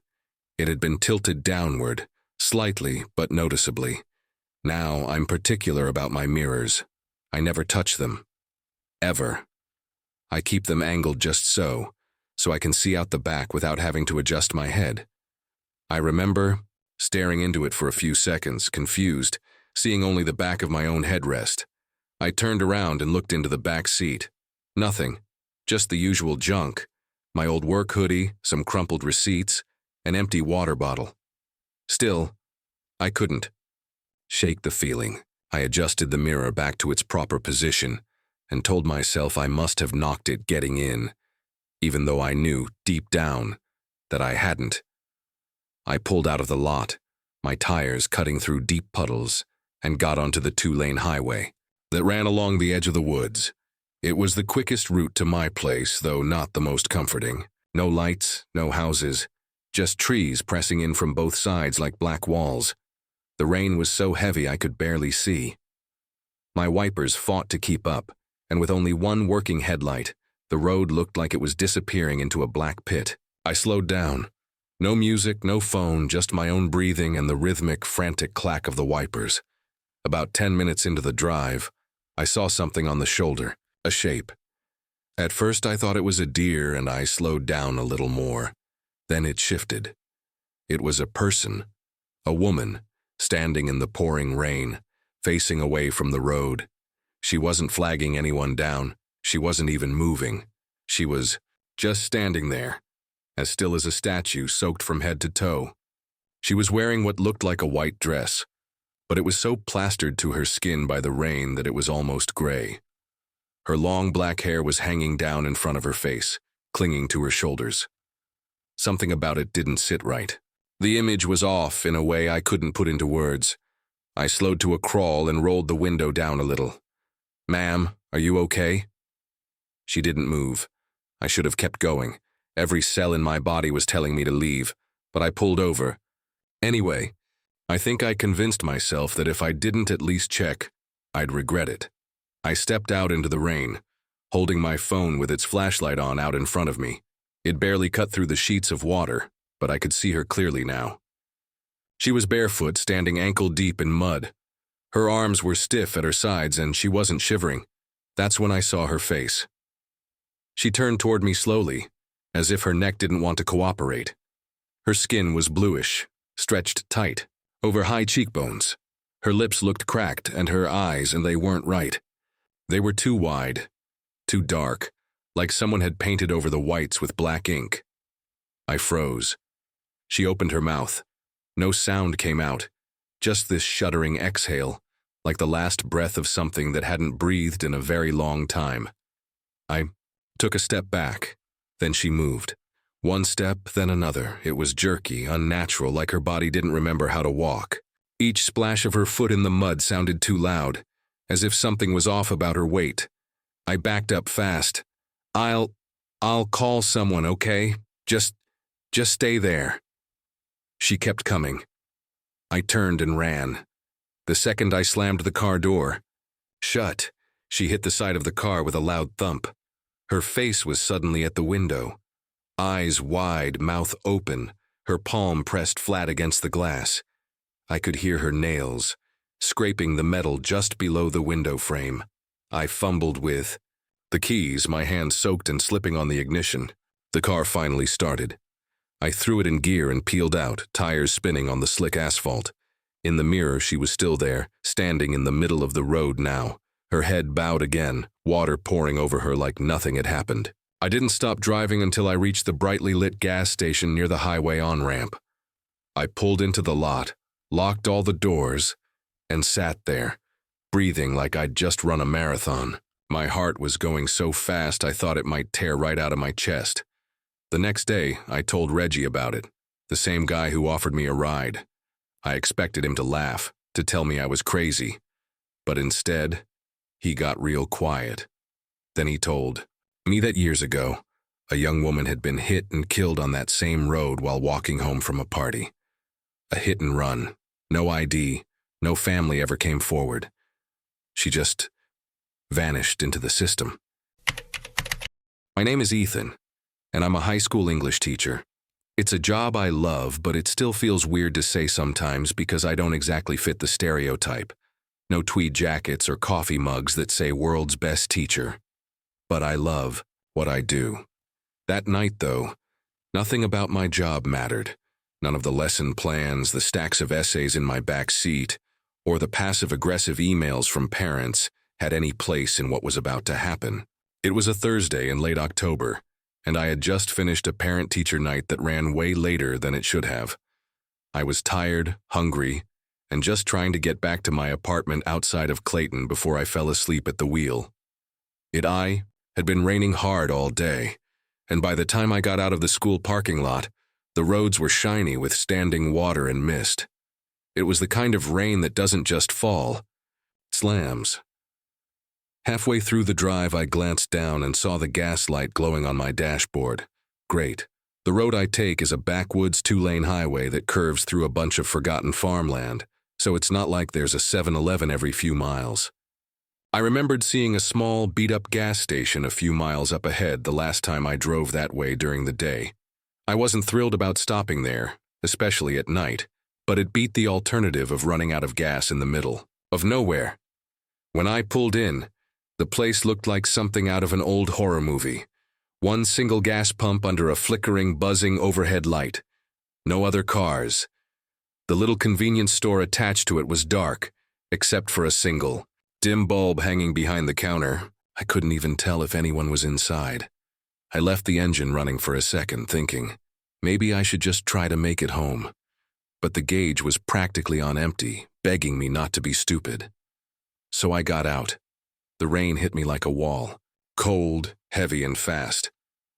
It had been tilted downward, slightly but noticeably. Now I'm particular about my mirrors. I never touch them. Ever. I keep them angled just so I can see out the back without having to adjust my head. I remember staring into it for a few seconds, confused, seeing only the back of my own headrest. I turned around and looked into the back seat. Nothing, just the usual junk. My old work hoodie, some crumpled receipts, an empty water bottle. Still, I couldn't shake the feeling. I adjusted the mirror back to its proper position and told myself I must have knocked it getting in, even though I knew, deep down, that I hadn't. I pulled out of the lot, my tires cutting through deep puddles, and got onto the 2-lane highway that ran along the edge of the woods. It was the quickest route to my place, though not the most comforting. No lights, no houses, just trees pressing in from both sides like black walls. The rain was so heavy I could barely see. My wipers fought to keep up, and with only one working headlight, the road looked like it was disappearing into a black pit. I slowed down. No music, no phone, just my own breathing and the rhythmic, frantic clack of the wipers. About 10 minutes into the drive, I saw something on the shoulder, a shape. At first I thought it was a deer and I slowed down a little more. Then it shifted. It was a person, a woman, standing in the pouring rain, facing away from the road. She wasn't flagging anyone down. She wasn't even moving. She was just standing there, as still as a statue, soaked from head to toe. She was wearing what looked like a white dress, but it was so plastered to her skin by the rain that it was almost gray. Her long black hair was hanging down in front of her face, clinging to her shoulders. Something about it didn't sit right. The image was off in a way I couldn't put into words. I slowed to a crawl and rolled the window down a little. "Ma'am, are you okay?" She didn't move. I should have kept going. Every cell in my body was telling me to leave, but I pulled over. Anyway, I think I convinced myself that if I didn't at least check, I'd regret it. I stepped out into the rain, holding my phone with its flashlight on out in front of me. It barely cut through the sheets of water, but I could see her clearly now. She was barefoot, standing ankle-deep in mud. Her arms were stiff at her sides and she wasn't shivering. That's when I saw her face. She turned toward me slowly, as if her neck didn't want to cooperate. Her skin was bluish, stretched tight, over high cheekbones. Her lips looked cracked, and her eyes, and they weren't right. They were too wide, too dark, like someone had painted over the whites with black ink. I froze. She opened her mouth. No sound came out, just this shuddering exhale, like the last breath of something that hadn't breathed in a very long time. I took a step back, then she moved. One step, then another. It was jerky, unnatural, like her body didn't remember how to walk. Each splash of her foot in the mud sounded too loud, as if something was off about her weight. I backed up fast. I'll call someone, okay? Just stay there." She kept coming. I turned and ran. The second I slammed the car door shut, she hit the side of the car with a loud thump. Her face was suddenly at the window. Eyes wide, mouth open, her palm pressed flat against the glass. I could hear her nails, scraping the metal just below the window frame. I fumbled with the keys, my hands soaked and slipping on the ignition. The car finally started. I threw it in gear and peeled out, tires spinning on the slick asphalt. In the mirror, she was still there, standing in the middle of the road now, her head bowed again, water pouring over her like nothing had happened. I didn't stop driving until I reached the brightly lit gas station near the highway on-ramp. I pulled into the lot, locked all the doors, and sat there, breathing like I'd just run a marathon. My heart was going so fast I thought it might tear right out of my chest. The next day, I told Reggie about it, the same guy who offered me a ride. I expected him to laugh, to tell me I was crazy. But instead, he got real quiet. Then he told me that years ago, a young woman had been hit and killed on that same road while walking home from a party. A hit and run, no ID, no family ever came forward. She just vanished into the system. My name is Ethan, and I'm a high school English teacher. It's a job I love, but it still feels weird to say sometimes because I don't exactly fit the stereotype. No tweed jackets or coffee mugs that say world's best teacher. But I love what I do. That night, though, nothing about my job mattered. None of the lesson plans, the stacks of essays in my back seat, or the passive-aggressive emails from parents had any place in what was about to happen. It was a Thursday in late October, and I had just finished a parent-teacher night that ran way later than it should have. I was tired, hungry, and just trying to get back to my apartment outside of Clayton before I fell asleep at the wheel. It had been raining hard all day, and by the time I got out of the school parking lot, the roads were shiny with standing water and mist. It was the kind of rain that doesn't just fall, it slams. Halfway through the drive, I glanced down and saw the gas light glowing on my dashboard. Great. The road I take is a backwoods 2-lane highway that curves through a bunch of forgotten farmland, so it's not like there's a 7-Eleven every few miles. I remembered seeing a small, beat-up gas station a few miles up ahead the last time I drove that way during the day. I wasn't thrilled about stopping there, especially at night, but it beat the alternative of running out of gas in the middle of nowhere. When I pulled in, the place looked like something out of an old horror movie. One single gas pump under a flickering, buzzing overhead light. No other cars. The little convenience store attached to it was dark, except for a single, dim bulb hanging behind the counter. I couldn't even tell if anyone was inside. I left the engine running for a second, thinking, maybe I should just try to make it home. But the gauge was practically on empty, begging me not to be stupid. So I got out. The rain hit me like a wall, cold, heavy, and fast.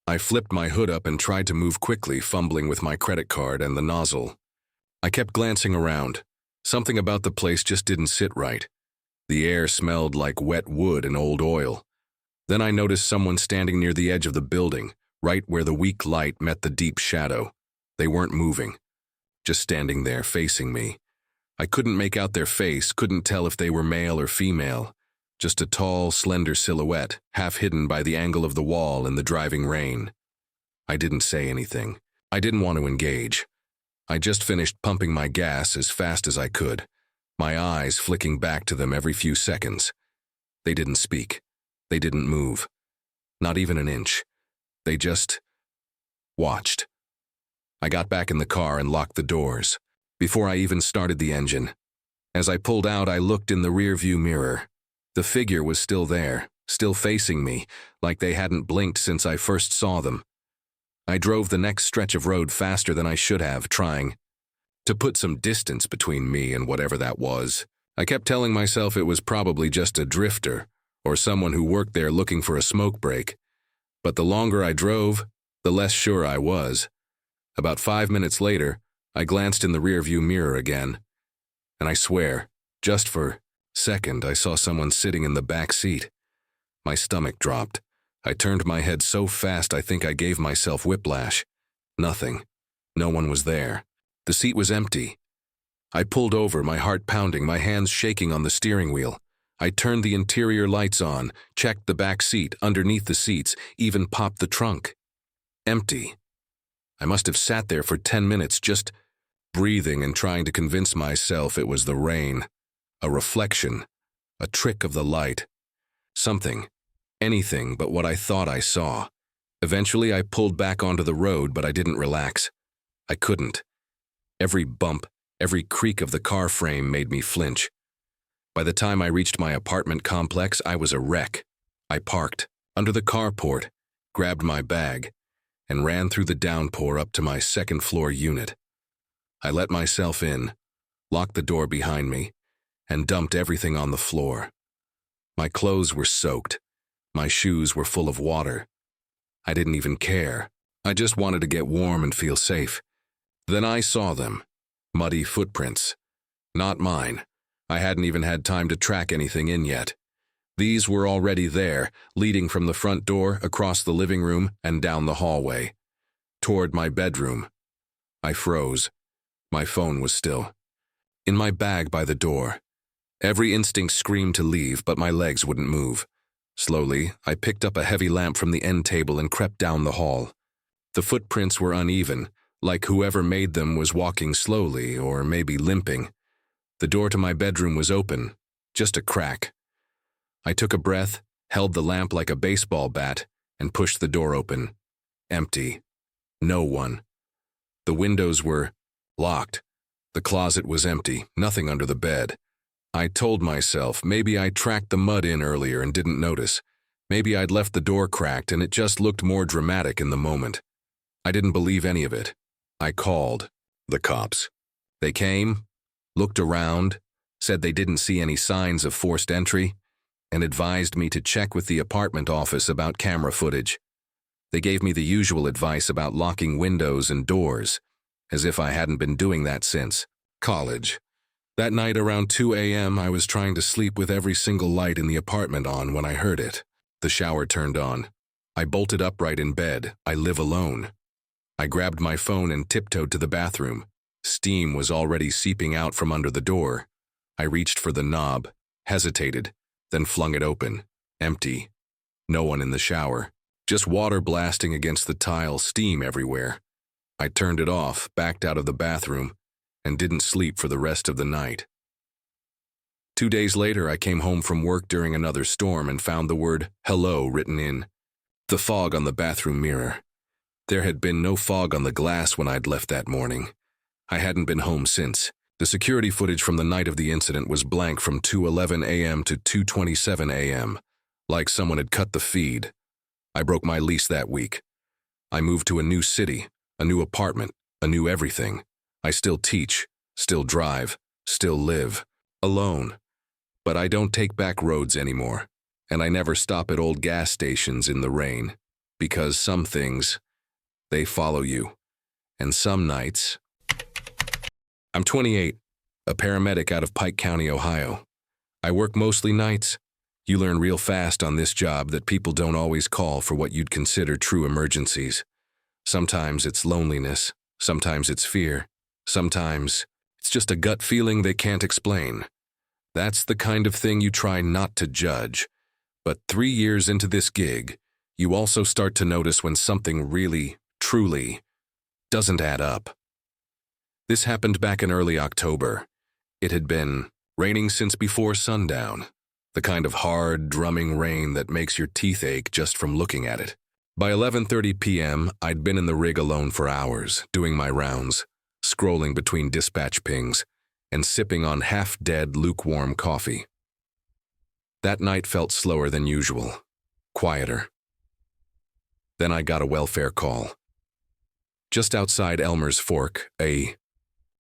I flipped my hood up and tried to move quickly, fumbling with my credit card and the nozzle. I kept glancing around. Something about the place just didn't sit right. The air smelled like wet wood and old oil. Then I noticed someone standing near the edge of the building, right where the weak light met the deep shadow. They weren't moving, just standing there facing me. I couldn't make out their face, couldn't tell if they were male or female. Just a tall, slender silhouette, half hidden by the angle of the wall in the driving rain. I didn't say anything. I didn't want to engage. I just finished pumping my gas as fast as I could, my eyes flicking back to them every few seconds. They didn't speak. They didn't move. Not even an inch. They just watched. I got back in the car and locked the doors, before I even started the engine. As I pulled out, I looked in the rearview mirror. The figure was still there, still facing me, like they hadn't blinked since I first saw them. I drove the next stretch of road faster than I should have, trying to put some distance between me and whatever that was. I kept telling myself it was probably just a drifter, or someone who worked there looking for a smoke break. But the longer I drove, the less sure I was. About 5 minutes later, I glanced in the rearview mirror again. And I swear, just for a second, I saw someone sitting in the back seat. My stomach dropped. I turned my head so fast I think I gave myself whiplash. Nothing. No one was there. The seat was empty. I pulled over, my heart pounding, my hands shaking on the steering wheel. I turned the interior lights on, checked the back seat, underneath the seats, even popped the trunk. Empty. I must have sat there for 10 minutes just breathing and trying to convince myself it was the rain. A reflection. A trick of the light. Something. Anything but what I thought I saw. Eventually I pulled back onto the road, but I didn't relax. I couldn't. Every bump, every creak of the car frame made me flinch. By the time I reached my apartment complex, I was a wreck. I parked under the carport, grabbed my bag, and ran through the downpour up to my second-floor unit. I let myself in, locked the door behind me, and dumped everything on the floor. My clothes were soaked. My shoes were full of water. I didn't even care. I just wanted to get warm and feel safe. Then I saw them. Muddy footprints. Not mine. I hadn't even had time to track anything in yet. These were already there, leading from the front door, across the living room, and down the hallway. Toward my bedroom. I froze. My phone was still. In my bag by the door. Every instinct screamed to leave, but my legs wouldn't move. Slowly, I picked up a heavy lamp from the end table and crept down the hall. The footprints were uneven, like whoever made them was walking slowly or maybe limping. The door to my bedroom was open, just a crack. I took a breath, held the lamp like a baseball bat, and pushed the door open. Empty. No one. The windows were locked. The closet was empty, nothing under the bed. I told myself maybe I tracked the mud in earlier and didn't notice. Maybe I'd left the door cracked and it just looked more dramatic in the moment. I didn't believe any of it. I called the cops. They came, looked around, said they didn't see any signs of forced entry, and advised me to check with the apartment office about camera footage. They gave me the usual advice about locking windows and doors, as if I hadn't been doing that since college. That night around 2 a.m., I was trying to sleep with every single light in the apartment on when I heard it. The shower turned on. I bolted upright in bed. I live alone. I grabbed my phone and tiptoed to the bathroom. Steam was already seeping out from under the door. I reached for the knob, hesitated, then flung it open. Empty. No one in the shower. Just water blasting against the tile, steam everywhere. I turned it off, backed out of the bathroom, and didn't sleep for the rest of the night. 2 days later, I came home from work during another storm and found the word hello written in the fog on the bathroom mirror. There had been no fog on the glass when I'd left that morning. I hadn't been home since. The security footage from the night of the incident was blank from 2:11 a.m. to 2:27 a.m., like someone had cut the feed. I broke my lease that week. I moved to a new city, a new apartment, a new everything. I still teach, still drive, still live, alone. But I don't take back roads anymore, and I never stop at old gas stations in the rain, because some things, they follow you, and some nights. I'm 28, a paramedic out of Pike County, Ohio. I work mostly nights. You learn real fast on this job that people don't always call for what you'd consider true emergencies. Sometimes it's loneliness, sometimes it's fear. Sometimes, it's just a gut feeling they can't explain. That's the kind of thing you try not to judge. But 3 years into this gig, you also start to notice when something really, truly, doesn't add up. This happened back in early October. It had been raining since before sundown, the kind of hard, drumming rain that makes your teeth ache just from looking at it. By 11:30 p.m., I'd been in the rig alone for hours, doing my rounds, scrolling between dispatch pings, and sipping on half-dead, lukewarm coffee. That night felt slower than usual, quieter. Then I got a welfare call. Just outside Elmer's Fork, a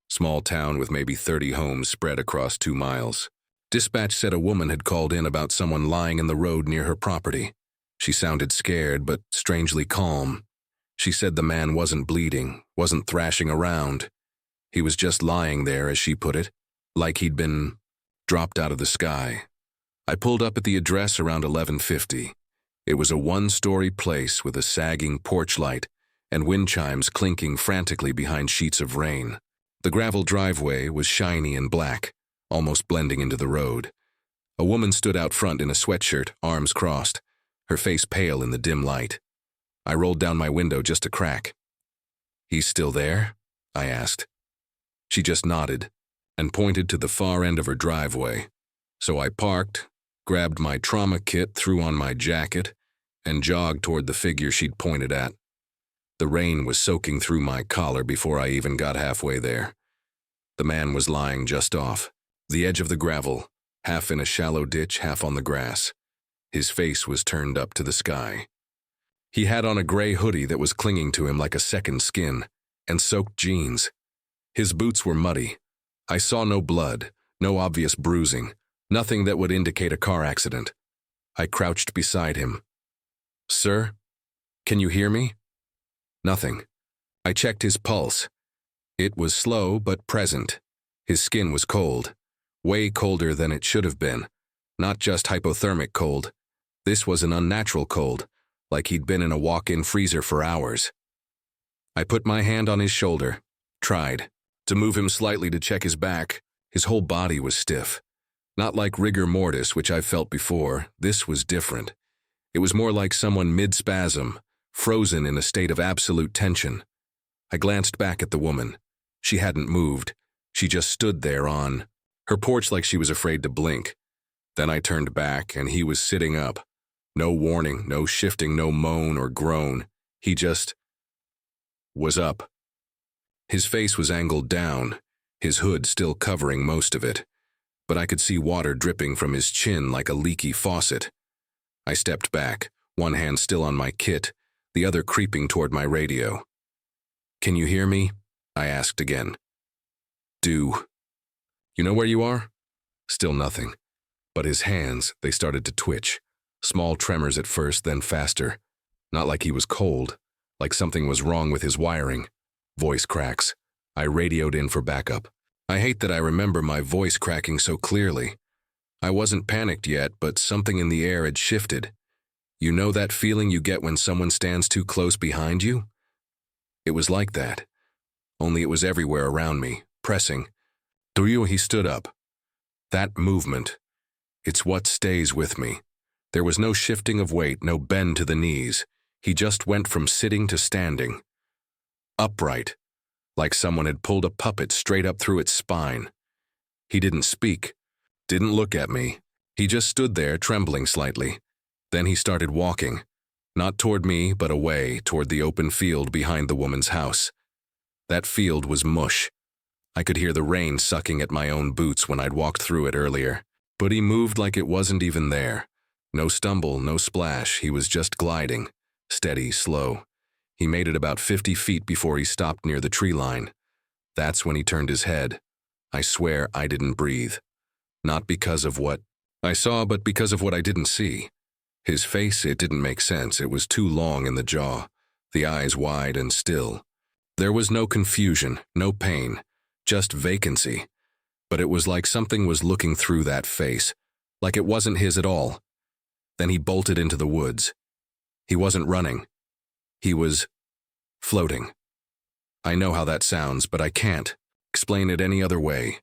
small town with maybe 30 homes spread across 2 miles. Dispatch said a woman had called in about someone lying in the road near her property. She sounded scared, but strangely calm. She said the man wasn't bleeding, wasn't thrashing around. He was just lying there, as she put it, like he'd been dropped out of the sky. I pulled up at the address around 11:50. It was a 1-story place with a sagging porch light and wind chimes clinking frantically behind sheets of rain. The gravel driveway was shiny and black, almost blending into the road. A woman stood out front in a sweatshirt, arms crossed, her face pale in the dim light. I rolled down my window just a crack. "He's still there?" I asked. She just nodded and pointed to the far end of her driveway. So I parked, grabbed my trauma kit, threw on my jacket, and jogged toward the figure she'd pointed at. The rain was soaking through my collar before I even got halfway there. The man was lying just off the edge of the gravel, half in a shallow ditch, half on the grass. His face was turned up to the sky. He had on a gray hoodie that was clinging to him like a second skin, and soaked jeans. His boots were muddy. I saw no blood, no obvious bruising, nothing that would indicate a car accident. I crouched beside him. "Sir, can you hear me?" Nothing. I checked his pulse. It was slow but present. His skin was cold, way colder than it should have been. Not just hypothermic cold. This was an unnatural cold, like he'd been in a walk-in freezer for hours. I put my hand on his shoulder, tried to move him slightly to check his back. His whole body was stiff. Not like rigor mortis, which I've felt before. This was different. It was more like someone mid-spasm, frozen in a state of absolute tension. I glanced back at the woman. She hadn't moved. She just stood there on her porch like she was afraid to blink. Then I turned back, and he was sitting up. No warning, no shifting, no moan or groan. He just was up. His face was angled down, his hood still covering most of it, but I could see water dripping from his chin like a leaky faucet. I stepped back, one hand still on my kit, the other creeping toward my radio. "Can you hear me?" I asked again. "You know where you are?" Still nothing. But his hands, they started to twitch. Small tremors at first, then faster. Not like he was cold, like something was wrong with his wiring. Voice cracks. I radioed in for backup. I hate that I remember my voice cracking so clearly. I wasn't panicked yet, but something in the air had shifted. You know that feeling you get when someone stands too close behind you? It was like that. Only it was everywhere around me, pressing. He stood up. That movement. It's what stays with me. There was no shifting of weight, no bend to the knees. He just went from sitting to standing. Upright, like someone had pulled a puppet straight up through its spine. He didn't speak, didn't look at me. He just stood there, trembling slightly. Then he started walking, not toward me, but away, toward the open field behind the woman's house. That field was mush. I could hear the rain sucking at my own boots when I'd walked through it earlier. But he moved like it wasn't even there. No stumble, no splash, he was just gliding. Steady, slow. He made it about 50 feet before he stopped near the tree line. That's when he turned his head. I swear I didn't breathe. Not because of what I saw, but because of what I didn't see. His face, it didn't make sense. It was too long in the jaw, the eyes wide and still. There was no confusion, no pain, just vacancy. But it was like something was looking through that face, like it wasn't his at all. Then he bolted into the woods. He wasn't running. He was floating. I know how that sounds, but I can't explain it any other way.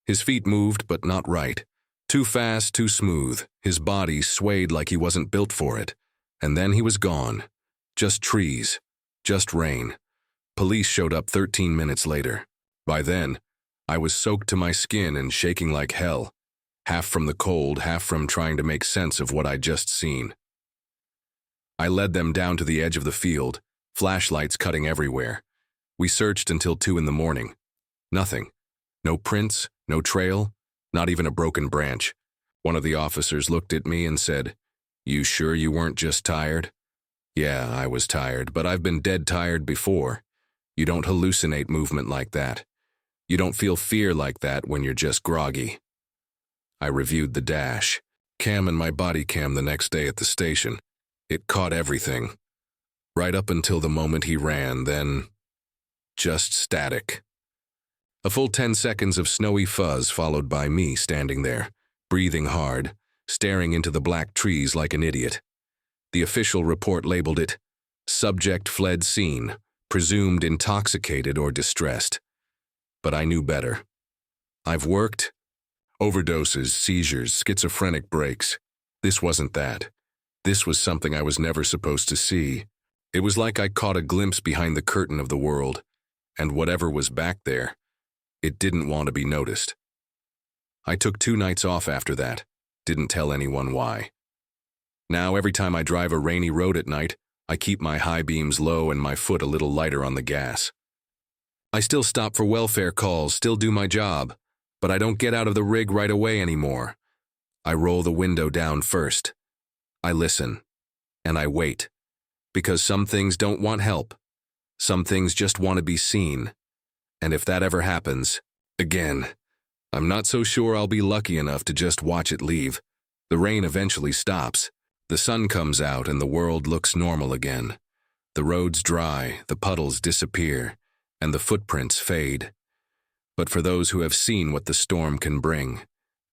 His feet moved, but not right. Too fast, too smooth. His body swayed like he wasn't built for it. And then he was gone. Just trees. Just rain. Police showed up 13 minutes later. By then, I was soaked to my skin and shaking like hell. Half from the cold, half from trying to make sense of what I'd just seen. I led them down to the edge of the field, flashlights cutting everywhere. We searched until 2 in the morning. Nothing. No prints, no trail, not even a broken branch. One of the officers looked at me and said, "You sure you weren't just tired?" Yeah, I was tired, but I've been dead tired before. You don't hallucinate movement like that. You don't feel fear like that when you're just groggy. I reviewed the dash cam and my body cam the next day at the station. It caught everything. Right up until the moment he ran, then just static. A full 10 seconds of snowy fuzz followed by me standing there, breathing hard, staring into the black trees like an idiot. The official report labeled it, "Subject fled scene, presumed intoxicated or distressed." But I knew better. I've worked overdoses, seizures, schizophrenic breaks. This wasn't that. This was something I was never supposed to see. It was like I caught a glimpse behind the curtain of the world, and whatever was back there, it didn't want to be noticed. I took 2 nights off after that, didn't tell anyone why. Now every time I drive a rainy road at night, I keep my high beams low and my foot a little lighter on the gas. I still stop for welfare calls, still do my job, but I don't get out of the rig right away anymore. I roll the window down first. I listen. And I wait. Because some things don't want help. Some things just want to be seen. And if that ever happens, again, I'm not so sure I'll be lucky enough to just watch it leave. The rain eventually stops. The sun comes out and the world looks normal again. The roads dry, the puddles disappear, and the footprints fade. But for those who have seen what the storm can bring,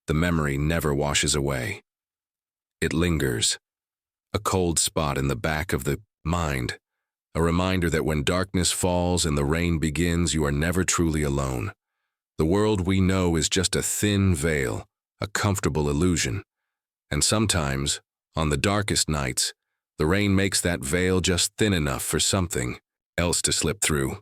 the memory never washes away. It lingers, a cold spot in the back of the mind, a reminder that when darkness falls and the rain begins, you are never truly alone. The world we know is just a thin veil, a comfortable illusion. And sometimes, on the darkest nights, the rain makes that veil just thin enough for something else to slip through.